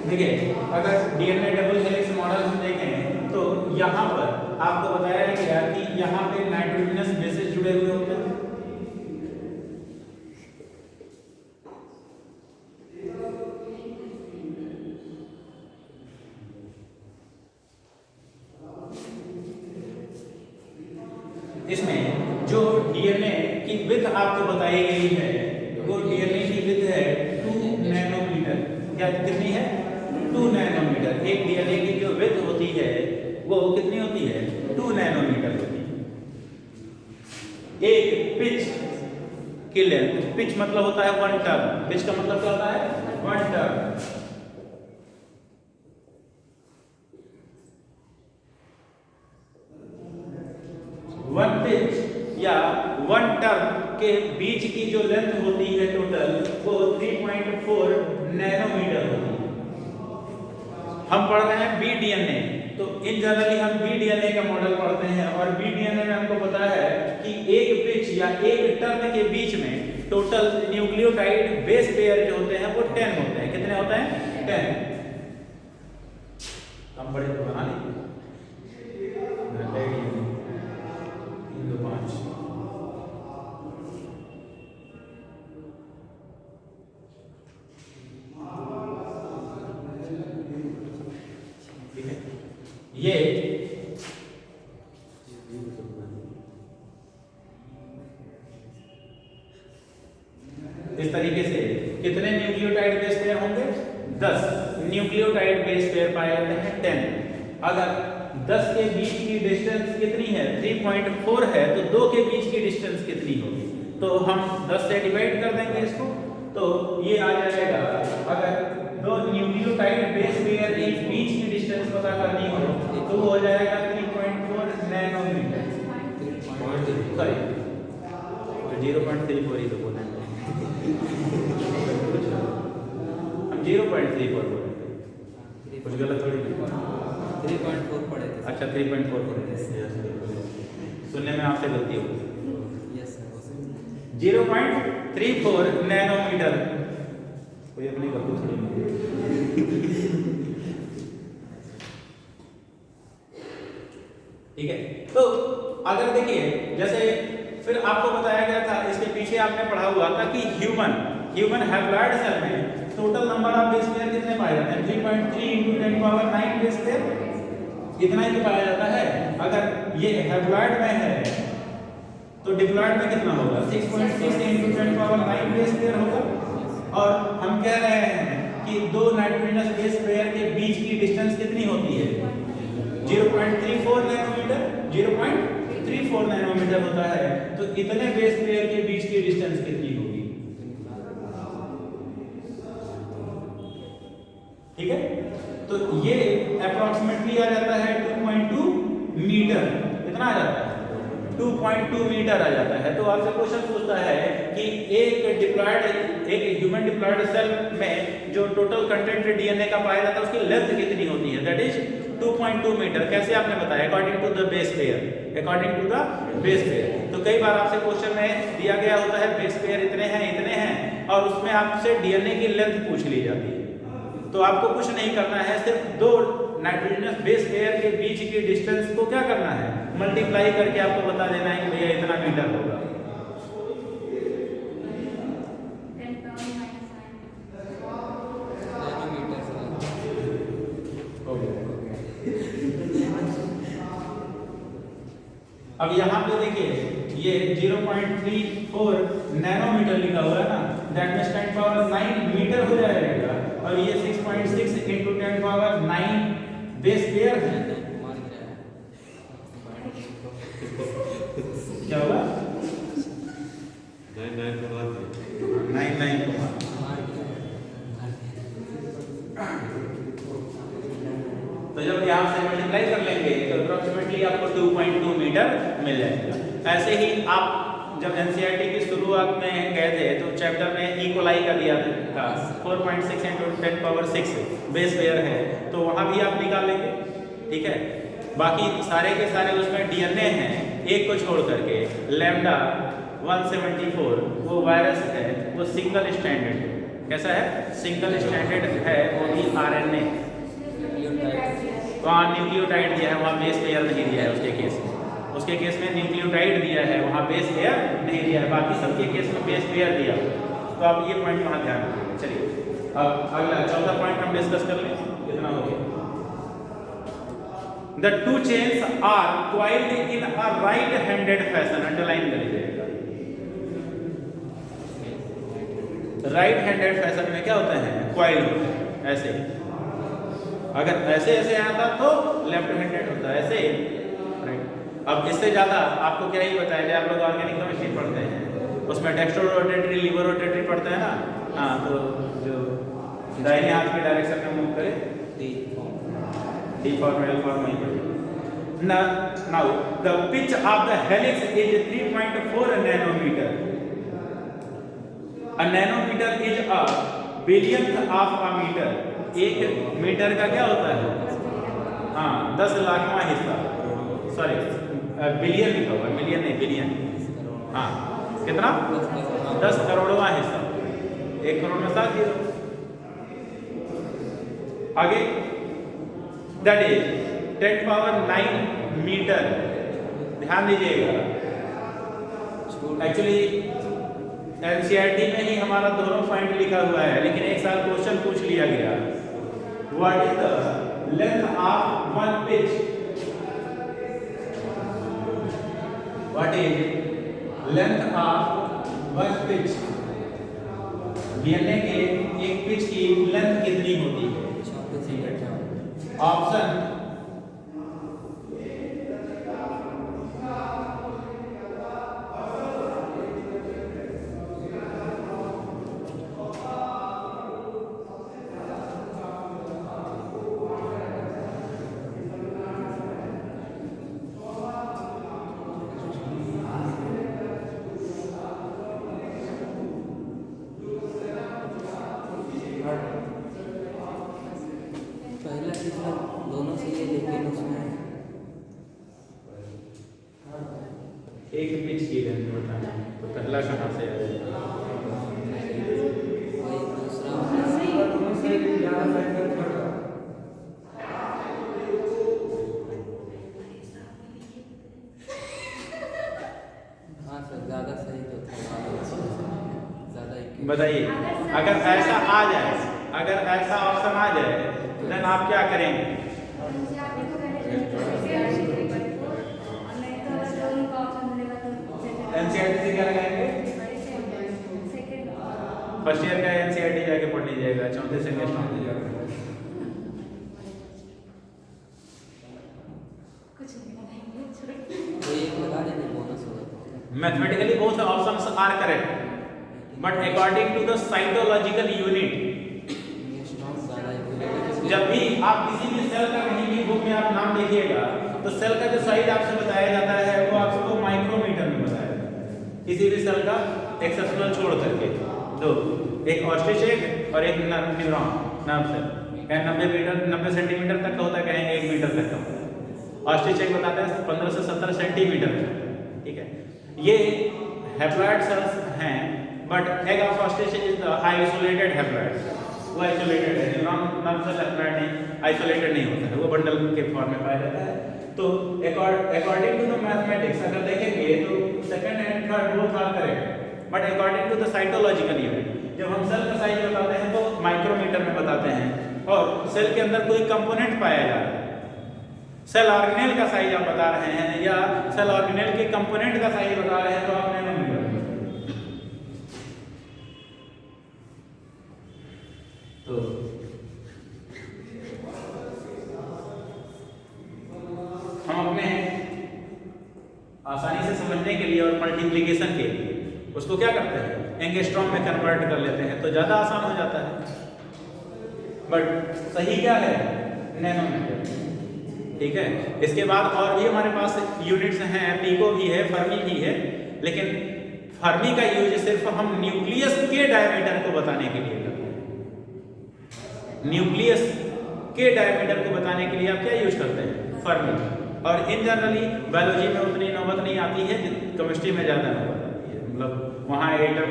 देखिए, अगर डीएनए डबल हेलिक्स मॉडल हम देखें तो यहाँ पर आपको बताया गया कि यहाँ पे नाइट्रोजनस बेसेस जुड़े हुए होते हैं, इसमें जो डीएनए की विड्थ आपको बताई गई है वो डीएनए की विड्थ है 2 नैनोमीटर। क्या कितनी है, 2 नैनोमीटर। एक डीएनए की जो विड्थ होती है वो कितनी होती है, 2 नैनोमीटर होती है। एक पिच की लेंथ, पिच मतलब होता है 1 टर्न, पिच का मतलब क्या होता है 1 टर्न। वन पिच या 1 टर्न के बीच की जो लेंथ होती है टोटल वो 3.4 नैनोमीटर होती है। हम पढ़ रहे हैं BDNA, तो इन जनरली हम BDNA का मॉडल पढ़ते हैं और BDNA में हमको पता है कि एक पिच या एक टर्न के बीच में टोटल न्यूक्लियोटाइड बेस पेयर जो होते हैं वो 10 होते हैं। कितने होते हैं 10। हम बड़े तो बना लीजिए 3 2 5। ठीक है, ये इस तरीके से कितने न्यूक्लियोटाइड बेस पेयर होंगे 10 न्यूक्लियोटाइड बेस पेयर पाए जाते हैं 10। अगर 10 के बीच की डिस्टेंस कितनी है 3.4 है तो 2 के बीच की डिस्टेंस कितनी होगी, तो हम 10 से डिवाइड कर देंगे इसको, तो ये आ जाएगा। अगर 2 न्यूक्लियोटाइड बेस पेयर के बीच की डिस्टेंस पता करनी हो तो वो हो जाएगा 3.4 नैनोमीटर। सॉरी 0.34 ही तो बोले हम 0.34 बोले, कुछ गलत थोड़ी नहीं। 3.4 पढ़े थे। अच्छा 3.4 पढ़े थे, सुनने में आपसे गलती होगी। यस सर 0.34 नैनोमीटर, कोई अपनी गलती थोड़ी नहीं। ठीक है, तो अगर देखिए जैसे फिर आपको बताया गया था, इसके पीछे आपने पढ़ा हुआ था कि ह्यूमन हैप्लॉइड सेल में total number of base pair कितने पाए जाते हैं 3.3 × 10⁹ बेस पेयर, इतना ही तो पाया जाता है। अगर ये हैप्लॉइड में है तो डिप्लॉइड में कितना होगा 6.6 × 10⁹ बेस पेयर होगा। और हम कह रहे हैं कि 2 नाइट्रोजनस बेस पेयर के बीच की डिस्टेंस कितनी होती है 0.34 नैनोमीटर, 0.34 नैनोमीटर होता है। तो इतने बेस पेयर के बीच की डिस्टेंस कितनी होगी, ठीक है। तो ये अप्रोक्सीमेटली आ जाता है 2.2 मीटर, कितना आ जाता है 2.2 मीटर आ जाता है। तो आपसे क्वेश्चन पूछता है कि एक ह्यूमन डिप्लॉयड सेल में जो टोटल कंटेंट डीएनए का पाया जाता है उसकी लेंथ कितनी होती है, दैट इज 2.2 मीटर। कैसे आपने बताया according to the base pair, according to the base pair. तो कई बार आपसे क्वेश्चन में दिया गया होता है बेस पेयर इतने हैं और उसमें आपसे डीएनए की लेंथ पूछ ली जाती है। तो आपको कुछ नहीं करना है, सिर्फ 2 नाइट्रोजनस बेस पेयर के बीच की डिस्टेंस को क्या करना है मल्टीप्लाई करके आपको बता देना है कि भैया इतना मीटर होगा। अब यहाँ पे देखिए ये 0.34 नैनोमीटर लिखा हुआ है ना, दैट मींस 10⁹ मीटर हो जाएगा। और ये 6.6 × 10⁹ बेस पेयर है। क्या हुआ 9 तो जब यहाँ से मल्टीप्लाई कर लेंगे तो अप्रोक्सीमेटली आपको 2.2 मीटर मिल जाएगा। ऐसे ही आप जब एनसीईआरटी की शुरुआत में गए थे तो चैप्टर में ई कोलाई का दिया था 4.6 × 10⁶ बेस पेयर है, तो वहाँ भी आप निकाल लेंगे, ठीक है। बाकी सारे के सारे उसमें डीएनए हैं, एक को छोड़ करके लैम्डा 174 वो वायरस है, वो सिंगल स्टैंडर्ड है। कैसा है सिंगल स्टैंडर्ड है, वो भी आरएनए। वहाँ न्यूक्लियोटाइड दिया है, वहाँ बेस पेयर नहीं दिया है। उसके केस में न्यूक्लियोटाइड दिया है, वहाँ बेस पेयर नहीं दिया है। बाकी सबके केस में बेस पेयर दिया हुआ। तो आप ये पॉइंट वहाँ ध्यान रखिए। चलिए अब अगला चौथा पॉइंट हम डिस्कस कर लें, कितना हो गया। The 2 chains are coiled in a right-handed fashion, underline कर लीजिएगा। राइट हैंडेड फैशन में क्या होता है कॉइल होता है ऐसे, अगर ऐसे ऐसे आता तो लेफ्ट हैंडेड होता है, ऐसे राइट। अब इससे ज़्यादा आपको क्या ही बताया जाए, आप लोग ऑर्गेनिक केमिस्ट्री पढ़ते हैं, उसमें डेक्स्ट्रो रोटेटरी लीवर रोटेटरी पढ़ते हैं ना। हाँ, तो जो दाहिने हाथ की डायरेक्शन में मूव करे डी फॉर्म एल फॉर्म वहीं पर। Now the pitch of the helix is 3.4 nanometer. A nanometer is a billionth of a meter. एक मीटर का क्या होता है? हाँ, 10 लाखवां हिस्सा, सॉरी बिलियन लिखा हुआ है, मिलियन नहीं बिलियन। हाँ, कितना? 10 करोड़वां हिस्सा। 1 करोड़ में 7 जीरो। आगे दैट इज 10⁹ मीटर। ध्यान दीजिएगा, एक्चुअली एनसीईआरटी में ही हमारा दोनों पॉइंट लिखा हुआ है, लेकिन एक साल क्वेश्चन पूछ लिया गया, what is the length of one pitch, what is length of one pitch, DNA के एक पिच की लेंथ कितनी होती है? ऑप्शन पहला तीसरा दोनों सही है, लेकिन उसमें एक पिच की लेंथ बताना है, तो पहला कहाँ से आएगा? वही दूसरा दोनों से ज़्यादा सेंटर छोटा। हाँ सर, ज़्यादा सही तो था, ज़्यादा एक बताइए, अगर ऐसा आ जाए, अगर ऐसा ऑप्शन आ जाए, देन आप क्या करेंगे? एनसीईआरटी से क्या लगाएंगे? फर्स्ट ईयर का एनसीईआरटी जाके पढ़ लीजिएगा, चौथे से नेक्स्ट हो जाएगा। तो एक लगा देंगे, बोनस होगा तो। Mathematically both options are correct, but according to the cytological unit, ये स्ट्रॉन्ग ज़्यादा है। जब भी आप किसी भी सेल का कहीं भी बुक में आप नाम देखिएगा, तो सेल का जो साइज आपसे बताया जाता है वो आपको माइक्रोमीटर में बताया जाता है, किसी भी सेल का एक्सेप्शनल छोड़ करके। दो, एक ऑस्ट्रिच एग और एक न्यूरॉन नर्व सेल, कहीं 90 सेंटीमीटर तक का होता है, कहीं 1 मीटर तक का होता है। ऑस्ट्रिच एग बताते हैं 15 से 17 सेंटीमीटर तक, ठीक है। ये हैप्लॉइड सेल्स हैं, but egg of ostrich is the isolated haploid, वो आइसोलेटेड है। न्यूरॉन नर्व सेल हैप्लॉइड नहीं, आइसोलेटेड नहीं होता है, वो बंडल के फॉर्म में पाया जाता है। तो अकॉर्डिंग टू द मैथमेटिक्स अगर देखेंगे तो second and third both are correct, but according to the cytological unit, जब हम सेल का साइज बताते हैं तो माइक्रोमीटर में बताते हैं, और सेल के अंदर कोई कंपोनेंट पाया जा रहा है, सेल ऑर्गेनेल का साइज आप बता रहे हैं या सेल ऑर्गेनेल के कंपोनेंट का साइज बता रहे हैं, तो आप नैनोमीटर। तो हम अपने आसानी से समझने के लिए और मल्टीप्लिकेशन के लिए उसको क्या करते हैं, एंगस्ट्रॉम में कन्वर्ट कर लेते हैं, तो ज़्यादा आसान हो जाता है। बट सही क्या है? नैनोमीटर, ठीक है। इसके बाद और भी हमारे पास यूनिट्स हैं, पिको भी है, फर्मी भी है, लेकिन फर्मी का यूज सिर्फ हम न्यूक्लियस के डायमीटर को बताने के लिए करते हैं। न्यूक्लियस के डायमीटर को बताने के लिए आप क्या यूज करते हैं? फर्मी। और इन जनरली बायोलॉजी में उतनी नौबत नहीं आती है, केमिस्ट्री में ज़्यादा नौबत आती है। मतलब वहाँ एटम,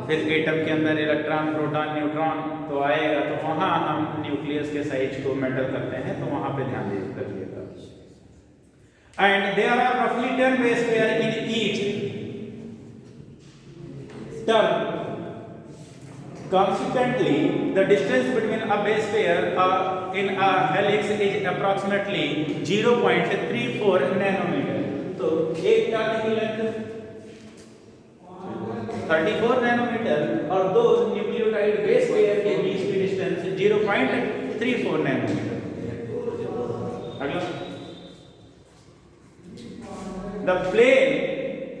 फिर एटम के अंदर इलेक्ट्रॉन, प्रोटॉन, न्यूट्रॉन तो आएगा, तो वहाँ हम न्यूक्लियस के साइज को मेंटेन करते हैं, तो वहाँ पे ध्यान दीजिएगा। एंड देयर आर रफली 10 base pair in each term. Consequently, the distance between a base pair in a helix is approximately 0.34 nanometer. तो एक टर्न की लेंथ 34 नैनोमीटर और दो न्यूक्लियोटाइड बेस पेयर के बीच की डिस्टेंस 0.34 नैनोमीटर। अगला plane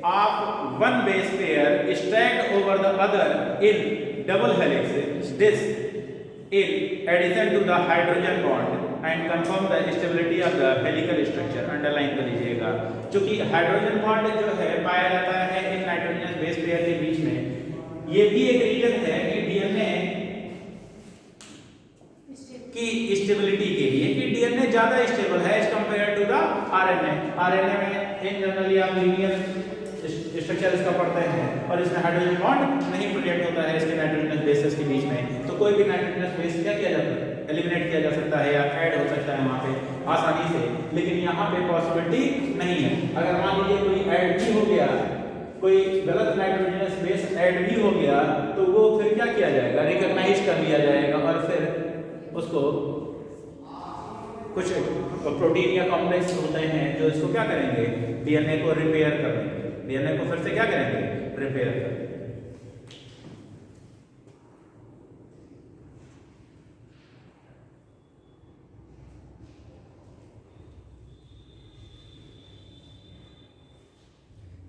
of one base pair stacked over the other in double helix, this in addition to the hydrogen bond and confirm the stability of the helical structure. Underline कर लीजिएगा, क्योंकि hydrogen bond जो है पाया जाता है इन nitrogenous base pair के बीच में। ये भी एक रीजन है कि डीएनए की स्टेबिलिटी के लिए कि डीएनए ज्यादा स्टेबल है as compare to the RNA. RNA में इन जनरली आप लीनियर स्ट्रक्चर इसका पढ़ते हैं और इसमें हाइड्रोजन बॉन्ड नहीं प्रोटेक्ट होता है इसके नाइट्रोजनस बेसेस के बीच में, तो कोई भी नाइट्रोजनस बेस क्या किया जाता है, एलिमिनेट किया जा सकता है या ऐड हो सकता है वहां पे आसानी से। लेकिन यहाँ पे पॉसिबिलिटी नहीं है। अगर मान लीजिए कोई ऐड भी हो गया, कोई गलत नाइट्रोजनस बेस ऐड भी हो गया, तो वो फिर क्या किया जाएगा, रिकॉग्नाइज कर लिया जाएगा और फिर उसको कुछ प्रोटीन या कॉम्प्लेक्स होते हैं जो इसको क्या करेंगे, डीएनए को रिपेयर कर देंगे, डीएनए को फिर से क्या करेंगे, रिपेयर कर देंगे।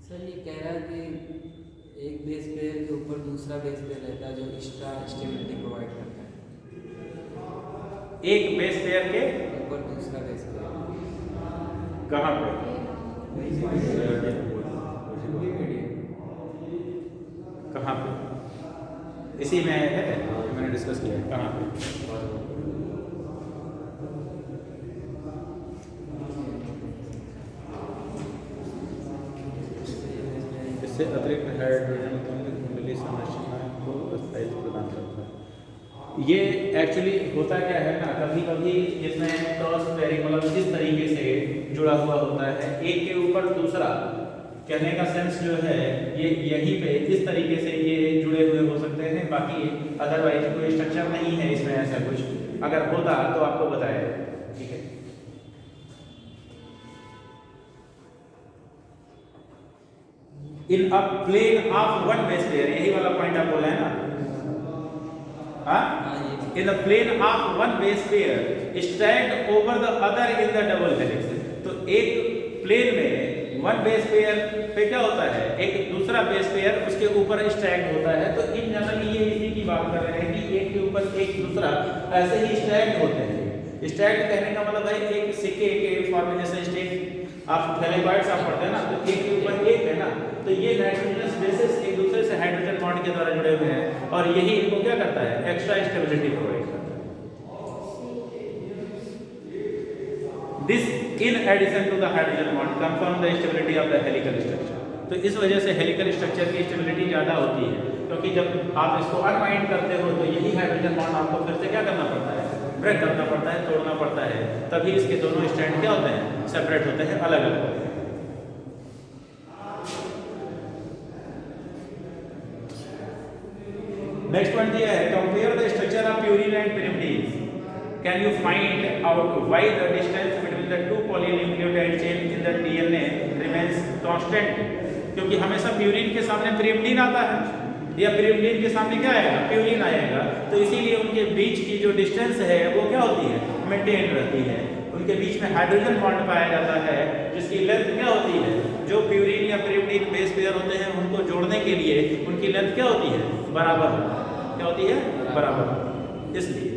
सर ये कह रहा है कि एक बेस पेयर के ऊपर दूसरा बेस पेयर रहता है जो एक्स्ट्रा स्टेबिलिटी प्रोवाइड करता है। एक बेस पेयर के ऊपर दूसरा बेस पेयर कहाँ पे, कहाँ पे, इसी में है, मैंने डिस्कस किया है, कहाँ पे, इससे अतिरिक्त हाइड्रोजन कुंडली संरचना को स्थायित्व प्रदान करता है। ये एक्चुअली होता क्या है ना, कभी कभी इसमें क्रॉस पेयरिंग मतलब इस तरीके से जुड़ा हुआ होता है, एक के ऊपर दूसरा, कहने का सेंस जो है ये यहीं पे इस तरीके से ये जुड़े हुए हो सकते हैं, बाकी अदरवाइज कोई स्ट्रक्चर नहीं है इसमें ऐसा कुछ। अगर होता तो आपको बताया, ठीक है। In a plane of one base pair, यही वाला पॉइंट आप बोल रहे हैं ना, हाँ, in the plane of one base pair stacked over the other in the double helix. तो एक प्लेन में वन बेस पेयर पे क्या होता है, एक दूसरा बेस पेयर उसके ऊपर स्टैक्ड होता है। तो इन जनरल ये इसी की बात कर रहे हैं कि एक के ऊपर एक दूसरा ऐसे ही स्टैक्ड होते हैं। स्टैक्ड कहने का मतलब है एक सिक्के के फॉर्म में, जैसे स्टेक आप थैलेबॉइड्स आप पढ़ते हैं ना, तो एक के ऊपर एक है ना, तो ये नाइट्रोजनस बेसेस एक दूसरे से हाइड्रोजन बॉन्ड के द्वारा जुड़े हुए हैं और यही इनको क्या करता है, एक्स्ट्रा स्टेबिलिटी प्रोवाइड करता है। This in addition to the hydrogen bond confirm the stability of the helical structure. तो इस वजह से हेलिकल स्ट्रक्चर की स्टेबिलिटी ज्यादा होती है, क्योंकि जब आप इसको अनवाइंड करते हो तो यही हाइड्रोजन बॉन्ड आपको फिर से क्या करना पड़ता है, ब्रेक करना पड़ता है, तोड़ना पड़ता है, तभी इसके दोनों स्ट्रैंड क्या होते हैं, सेपरेट होते हैं, अलग अलग होते हैं। नेक्स्ट पॉइंट दिया है, compare the structure of purine and pyrimidines. Can you find out why the distance between the two polynucleotide chain in the DNA remains constant? क्योंकि हमेशा प्यूरिन के सामने pyrimidine आता है या pyrimidine के सामने क्या आएगा, प्यूरिन आएगा, तो इसीलिए उनके बीच की जो डिस्टेंस है वो क्या होती है, मेंटेन रहती है। उनके बीच में हाइड्रोजन बॉन्ड पाया जाता है जिसकी लेंथ क्या होती है, जो प्यूरिन या pyrimidine बेस पेयर होते हैं उनको जोड़ने के लिए उनकी लेंथ क्या होती है, बराबर होती है। क्या होती है, बराबर। इसलिए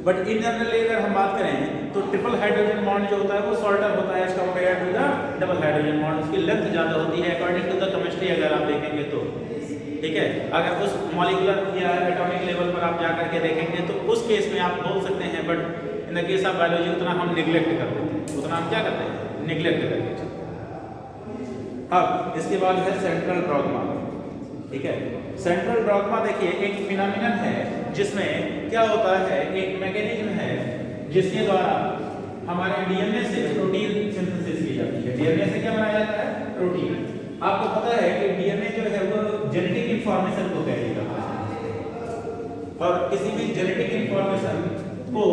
बट इन जनरली अगर हम बात करें तो ट्रिपल हाइड्रोजन बॉन्ड जो होता है वो शॉर्टर होता है as compare to the double hydrogen bond, उसकी लेंथ ज्यादा होती है अकॉर्डिंग टू द केमिस्ट्री अगर आप देखेंगे तो, ठीक है। अगर उस मॉलिक्यूलर या एटॉमिक लेवल पर आप जाकर के देखेंगे तो उस केस में आप बोल सकते हैं, but in the case of biology उतना हम निग्लेक्ट कर देते हैं, उतना हम क्या करते हैं, निग्लेक्ट करके चलते हैं। अब इसके बाद है सेंट्रल डॉगमा, ठीक है। सेंट्रल डॉगमा देखिए एक फिनोमिनन है जिसमें क्या होता है, एक मैकेनिज्म है जिसके द्वारा हमारे डीएनए से प्रोटीन सिंथेसिस की जाती है। डीएनए से क्या बनाया जाता है, प्रोटीन। आपको पता है कि डीएनए जो है वो जेनेटिक इंफॉर्मेशन को कैरी करता है और किसी भी जेनेटिक इंफॉर्मेशन को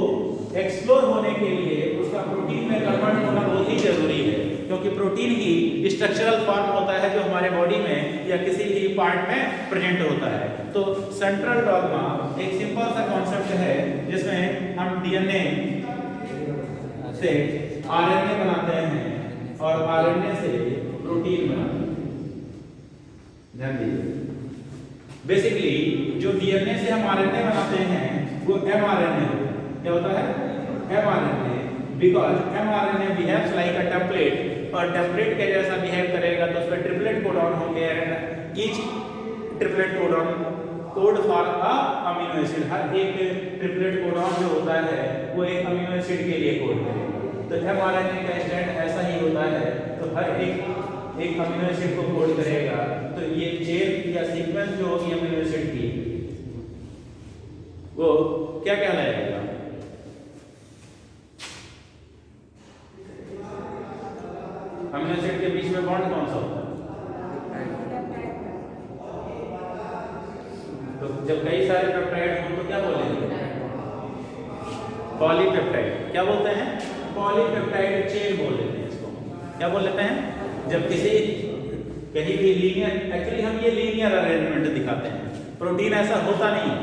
एक्सप्लोर होने के लिए उसका प्रोटीन में कन्वर्ट होना बहुत ही जरूरी है, क्योंकि प्रोटीन ही स्ट्रक्चरल फॉर्म होता है जो हमारे बॉडी में या किसी भी पार्ट में प्रेजेंट होता है। तो सेंट्रल डॉगमा एक सिंपल सा कॉन्सेप्ट है जिसमें हम डीएनए से आरएनए बनाते हैं और आरएनए से प्रोटीन बनाते हैं। ध्यान दीजिए, बेसिकली जो डीएनए से हम आरएनए बनाते हैं वो एमआरएनए होता है। क्या होता है? MRNA, because mRNA behaves like a template, और टेम्पलेट के जैसा बिहेव करेगा तो उसमें ट्रिपलेट कोडॉन होंगे and each triplet codon code for a amino acid. हर एक ट्रिपलेट कोडॉन जो होता है वो एक अमीनो एसिड के लिए कोड करेगा। तो एमआरएनए का स्टैंड ऐसा ही होता है, तो हर एक अमीनो एसिड को कोड करेगा। तो ये चेन या सीक्वेंस जो होगी अमीनो एसिड की वो क्या कहलाएगा? अमीनो एसिड के बीच में बॉन्ड कौन सा होता है? तो जब कई सारे पेप्टाइड हो तो क्या बोलेंगे? पॉलीपेप्टाइड। क्या बोलते हैं? पॉलीपेप्टाइड चेन बोल देते हैं इसको। क्या बोल लेते हैं? जब किसी कहीं भी लीनियर, एक्चुअली हम ये लीनियर अरेंजमेंट दिखाते हैं। प्रोटीन ऐसा होता नहीं है,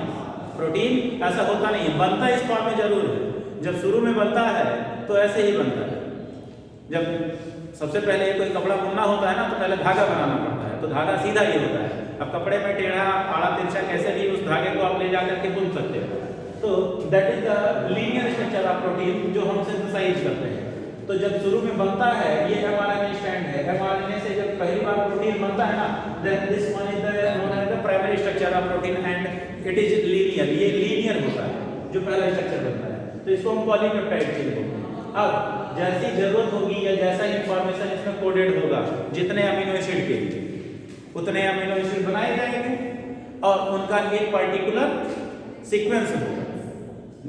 प्रोटीन ऐसा होता नहीं है, बनता इस फॉर्म में जरूर है। जब शुरू में बनता है तो ऐसे ही बनता है। जब सबसे पहले कोई कपड़ा बुनना होता है ना तो पहले धागा बनाना पड़ता है, तो धागा सीधा ही होता है। अब कपड़े में टेढ़ा आड़ा तिरछा कैसे भी उस धागे को आप ले जाकर के बुन सकते हो। तो that is the linear structure of protein जो हम सिंथेसाइज करते हैं। तो जब शुरू में बनता है ये एमआरएनए स्टैंड है। एमआरएनए से जब पहली बार प्रोटीन बनता है ना, then this one is the primary structure of protein and it is linear. ये लीनियर होता है जो पहला स्ट्रक्चर बनता है, तो इसको हम पॉलीपेप्टाइड चेन बोलते हैं। अब जैसी जरूरत होगी या जैसा इंफॉर्मेशन इसमें कोडेड होगा, जितने अमीनो एसिड के लिए उतने अमीनो एसिड बनाए जाएंगे और उनका एक पर्टिकुलर सीक्वेंस होगा।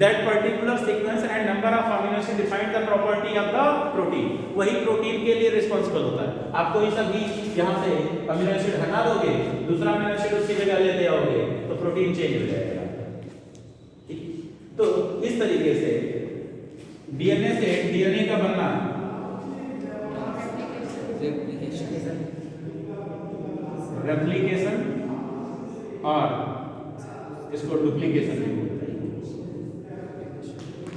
That particular sequence and number of amino acid define the property of the protein. वही प्रोटीन के लिए रिस्पॉन्सिबल होता है। आप कोई सभी यहाँ से अमीनो एसिड हटा दोगे, दूसरा अमीनो एसिड उसकी जगह लेते आओगे तो प्रोटीन चेंज हो जाएगा। तो इस तरीके से डीएनए से डीएनए का बनना रेप्लिकेशन और इसको डुप्लीकेशन भी बोलते हैं।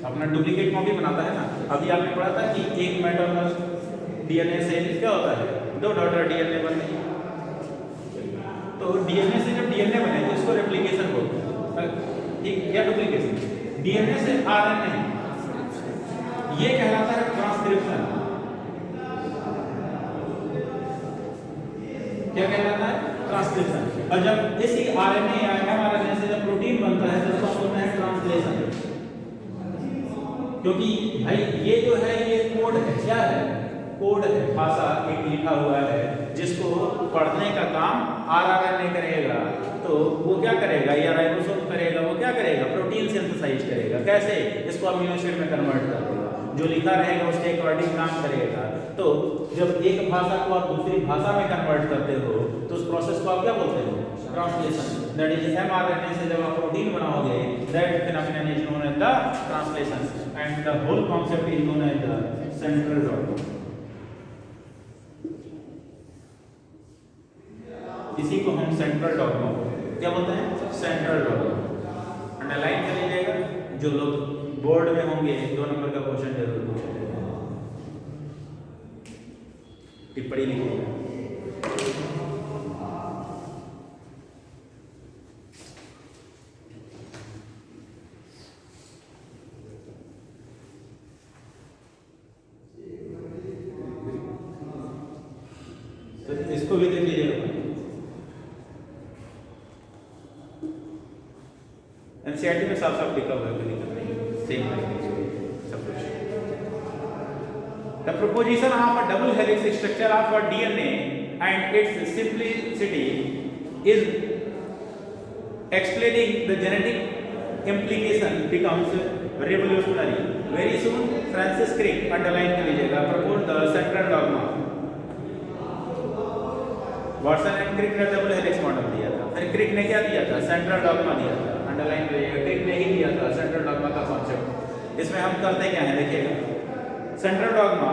अपना डुप्लीकेट कॉपी बनाता है ना। अभी आपने पढ़ा था कि एक मैटरनल डीएनए से क्या होता है, दो डॉटर डीएनए बनते हैं। तो डीएनए से जब डीएनए बने तो इसको रेप्लिकेशन बोलते हैं, ठीक, या डुप्लीकेशन। डीएनए से आरएनए ये कहलाता है ट्रांसक्रिप्शन। क्या कहलाता है? ट्रांसक्रिप्शन। और जब इसी आरएनए या एमआरएनए से जब प्रोटीन बनता है तो उसको बोलते हैं ट्रांसलेशन। क्योंकि भाई ये जो है ये कोड है, क्या है? कोड है, भाषा एक लिखा हुआ है जिसको पढ़ने का काम आरएनए करेगा। तो वो क्या करेगा? या राइबोसोम करेगा, वो क्या करेगा? प्रोटीन सिंथेसाइज करेगा। कैसे? इसको अमीनो एसिड में कन्वर्ट कर देगा, जो लिखा रहेगा उसके अकॉर्डिंग काम करेगा। तो जब एक भाषा को आप दूसरी भाषा में कन्वर्ट करते हो तो उस प्रोसेस को आप क्या बोलते हो? ट्रांसलेशन। दैट इज एमआरएनए से जब आप प्रोटीन बनाओगे, that phenomenon is known as the translation and the whole concept is known as the central dogma. इसी को हम सेंट्रल डॉगमा क्या बोलते हैं? Central dogma. अंडरलाइन कर लीजिएगा, जो लोग बोर्ड में होंगे 2 नंबर का क्वेश्चन जरूर पूछेंगे, टिप्पणी लिखिएगा। तो इसको भी देख लीजिएगा। एनसीईआरटी में साफ साफ लिखा हुआ है, कोई दिक्कत नहीं, सेम सब कुछ। The proposition of a double helix structure of a DNA and its simplicity is explaining the genetic implication becomes revolutionary. Very soon, Francis Crick underline कर लीजिएगा proposed the central dogma. Watson and Crick ने double helix model दिया था, फिर क्रिक ने क्या दिया था? सेंट्रल डॉगमा दिया था। अंडरलाइन करिएगा, क्रिक ने ही दिया था सेंट्रल डॉगमा का कॉन्सेप्ट। इसमें हम करते क्या है देखिएगा। Central dogma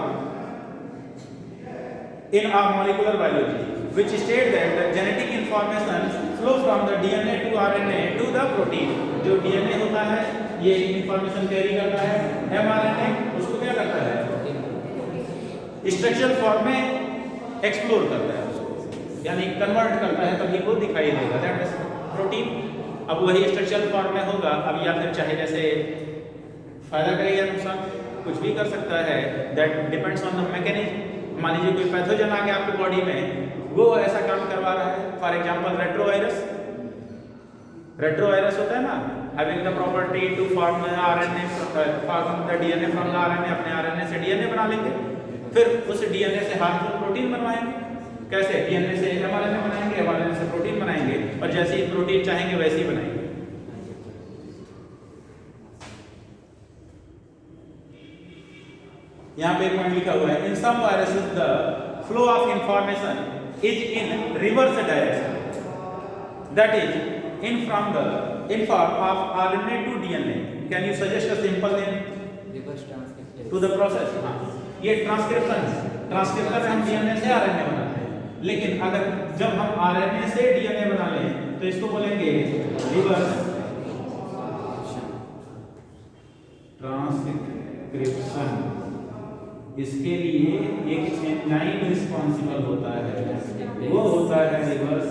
in our molecular biology which state that the genetic information flow from the DNA to RNA to the protein. जो DNA होता है ये इंफॉर्मेशन कैरी करता है, mRNA उसको क्या करता है? स्ट्रक्चरल फॉर्म में एक्सप्लोर करता है उसको, यानी कन्वर्ट करता है, तभी वो दिखाई देगा। That is protein. अब वही स्ट्रक्चरल फॉर्म में होगा, अब या फिर चाहे जैसे फायदा करे या नुकसान कुछ भी कर सकता है, that depends on the mechanism. मान लीजिए कोई पैथोजन आ गया आपकी बॉडी में, वो ऐसा काम करवा रहा है, फॉर एग्जांपल रेट्रोवायरस। रेट्रोवायरस होता है ना, having the property to form RNA, form the DNA from the RNA, अपने RNA से DNA बना लेंगे, फिर उस DNA से हार्मफुल प्रोटीन बनवाएंगे। कैसे? DNA से mRNA बनाएंगे, mRNA से प्रोटीन बनाएंगे, और जैसे ही प्रोटीन चाहेंगे वैसे ही बनाएंगे। यहाँ पे एक पॉइंट लिखा हुआ है, in some viruses the flow of information is in reverse direction, that is in form of RNA to DNA. Can you suggest a simple name reverse transcriptase to the process? हाँ, ये transcription है। Transcription हम DNA से RNA बनाते हैं, लेकिन अगर जब हम RNA से DNA बना लें तो इसको बोलेंगे रिवर्स ट्रांसक्रिप्शन। इसके लिए एक एंजाइम रिस्पॉन्सिबल होता है, वो होता है रिवर्स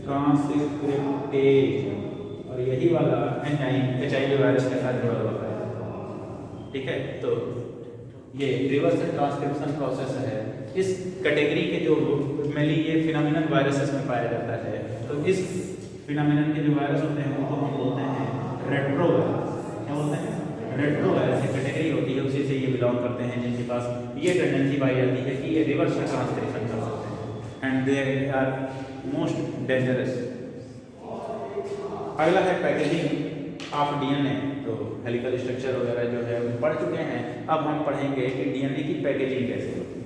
ट्रांसक्रिप्टेज, और यही वाला एंजाइम HIV वायरस के साथ जुड़ा हुआ है। ठीक है, तो ये रिवर्स ट्रांसक्रिप्शन प्रोसेस है। इस कैटेगरी के जो मेनली ये फिनोमिनन वायरसेस में पाया जाता है, तो इस फिनोमिनन के जो वायरस होते हैं उनको हम बोलते हैं रेट्रो वायरस। क्या बोलते हैं? रेट्रो वायरस की कैटेगरी होती है, उसी से ये बिलोंग करते हैं, जिनके पास ये टेंडेंसी पाई जाती है कि ये रिवर्स ट्रांसक्रिप्शन कर सकते हैं, and they are most dangerous. अगला है पैकेजिंग ऑफ DNA। तो हेलिकल स्ट्रक्चर वगैरह जो है हम पढ़ चुके हैं, अब हम पढ़ेंगे कि DNA की पैकेजिंग कैसे होती है।